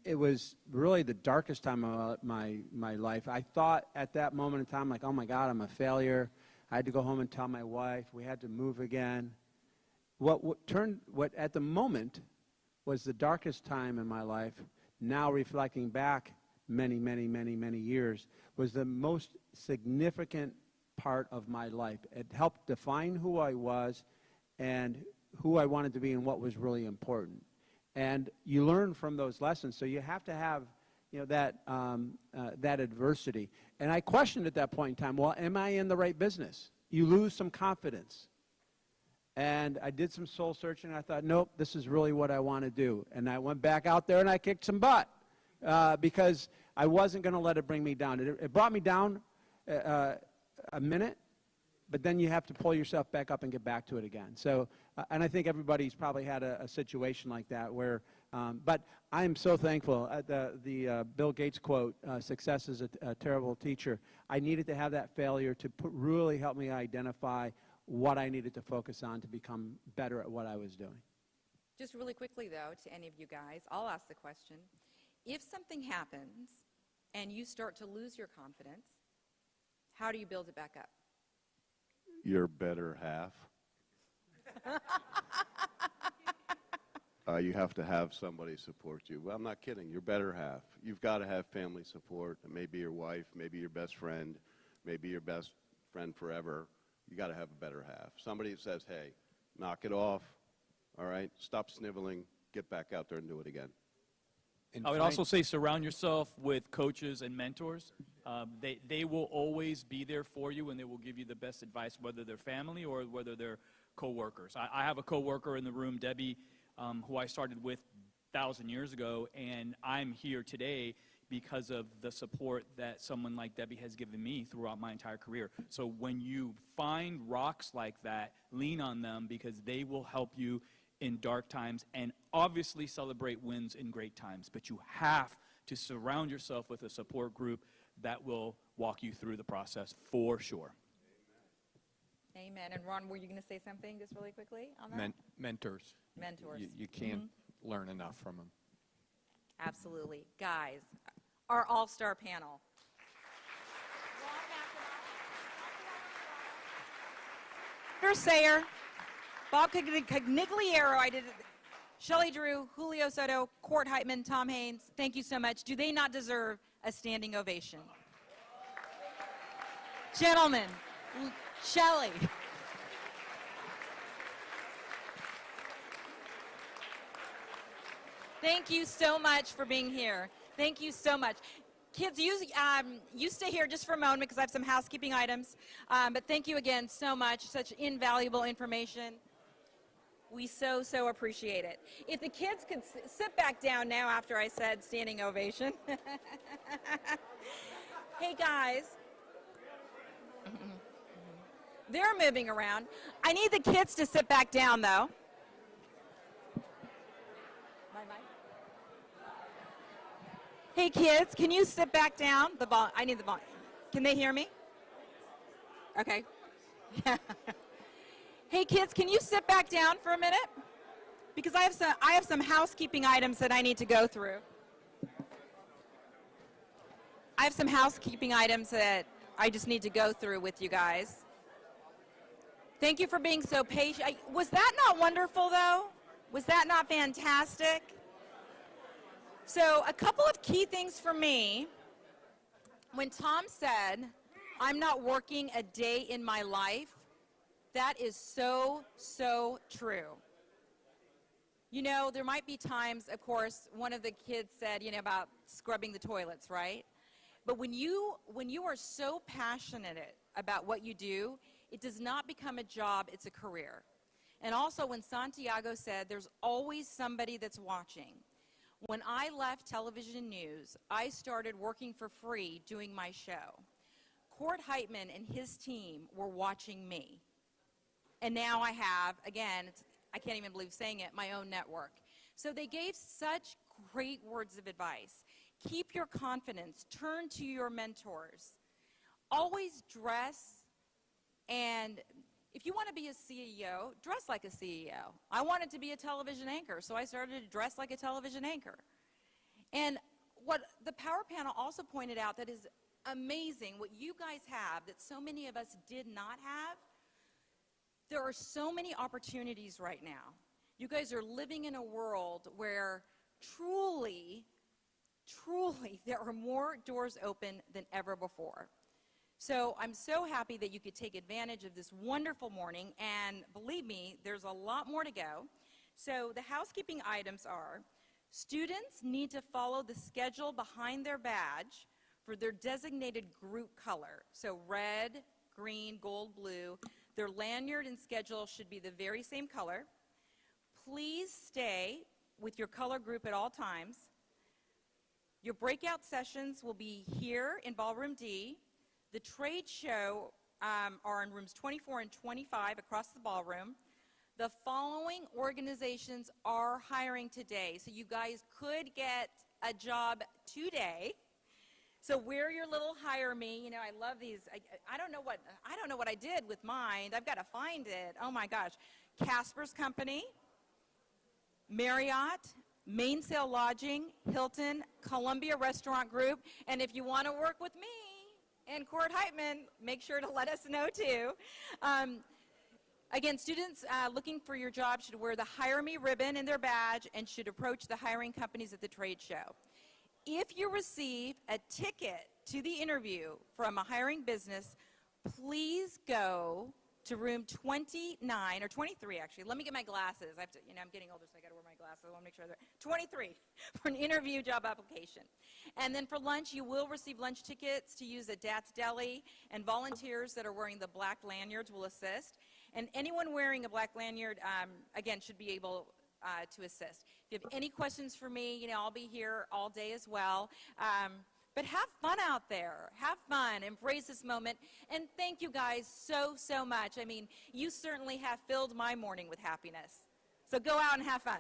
it was really the darkest time of my life. I thought at that moment in time, like, oh my God, I'm a failure. I had to go home and tell my wife. We had to move again. What at the moment was the darkest time in my life, now reflecting back many, many, many, many years, was the most significant part of my life. It helped define who I was and who I wanted to be and what was really important. And you learn from those lessons, so you have to have that adversity. And I questioned at that point in time, well, am I in the right business? You lose some confidence. And I did some soul searching, and I thought, nope, this is really what I want to do. And I went back out there, and I kicked some butt because I wasn't going to let it bring me down. It brought me down a minute, but then you have to pull yourself back up and get back to it again. So, and I think everybody's probably had a situation like that where, but I am so thankful. The Bill Gates quote, success is a terrible teacher. I needed to have that failure to really help me identify what I needed to focus on to become better at what I was doing. Just really quickly, though, to any of you guys, I'll ask the question. If something happens and you start to lose your confidence, how do you build it back up? Your better half. you have to have somebody support you. Well, I'm not kidding. Your better half. You've got to have family support. It may be your wife, maybe your best friend, maybe your best friend forever. You got to have a better half. Somebody that says, hey, knock it off, all right? Stop sniveling, get back out there and do it again. I would also say surround yourself with coaches and mentors. They will always be there for you, and they will give you the best advice, whether they're family or whether they're coworkers. I have a coworker in the room, Debbie, who I started with 1,000 years ago, and I'm here today because of the support that someone like Debbie has given me throughout my entire career. So when you find rocks like that, lean on them, because they will help you in dark times and obviously celebrate wins in great times. But you have to surround yourself with a support group that will walk you through the process for sure. Amen. And Ron, were you going to say something just really quickly on that? Mentors. Mentors. You can't learn enough from them. Absolutely. Guys, our all-star panel. Peter Sayer, Bob Cognigliero, I did it. Shelley Drew, Julio Soto, Court Heitman, Tom Haynes, thank you so much. Do they not deserve a standing ovation? Gentlemen, Shelley. Thank you so much for being here. Thank you so much. Kids, you stay here just for a moment because I have some housekeeping items. But thank you again so much. Such invaluable information. We so, so appreciate it. If the kids could sit back down now after I said standing ovation. Hey, guys. They're moving around. I need the kids to sit back down, though. Hey, kids, can you sit back down? I need the ball. Can they hear me? Okay. Hey, kids, can you sit back down for a minute? Because I have some housekeeping items that I need to go through. I have some housekeeping items that I just need to go through with you guys. Thank you for being so patient. Was that not wonderful, though? Was that not fantastic? So a couple of key things for me. When Tom said, I'm not working a day in my life, that is so, so true. You know, there might be times, of course, one of the kids said, you know, about scrubbing the toilets, right? But when you are so passionate about what you do, it does not become a job, it's a career. And also when Santiago said, there's always somebody that's watching. When I left television news, I started working for free doing my show. Court Heitman and his team were watching me. And now I have, again, I can't even believe saying it, my own network. So they gave such great words of advice. Keep your confidence. Turn to your mentors. Always dress, and if you want to be a CEO, dress like a CEO. I wanted to be a television anchor, so I started to dress like a television anchor. And what the Power Panel also pointed out that is amazing, what you guys have that so many of us did not have, there are so many opportunities right now. You guys are living in a world where truly, truly, there are more doors open than ever before. So I'm so happy that you could take advantage of this wonderful morning, and believe me, there's a lot more to go. So the housekeeping items are, students need to follow the schedule behind their badge for their designated group color. So red, green, gold, blue. Their lanyard and schedule should be the very same color. Please stay with your color group at all times. Your breakout sessions will be here in Ballroom D. The trade show are in rooms 24 and 25 across the ballroom. The following organizations are hiring today, so you guys could get a job today. So wear your little hire me. You know, I love these. I don't know what I did with mine. I've got to find it. Oh my gosh. Casper's Company, Marriott, Mainsail Lodging, Hilton, Columbia Restaurant Group, and if you want to work with me and Court Heitman, make sure to let us know too. Again, students looking for your job should wear the Hire Me ribbon in their badge and should approach the hiring companies at the trade show. If you receive a ticket to the interview from a hiring business, please go to room 29, or 23 actually. Let me get my glasses. I have to, I'm getting older, so I gotta wear my glasses. I wanna make sure they're 23 for an interview job application. And then for lunch, you will receive lunch tickets to use at Dad's Deli, and volunteers that are wearing the black lanyards will assist. And anyone wearing a black lanyard, again, should be able to assist. If you have any questions for me, I'll be here all day as well. But have fun out there. Have fun. Embrace this moment. And thank you guys so, so much. I mean, you certainly have filled my morning with happiness. So go out and have fun.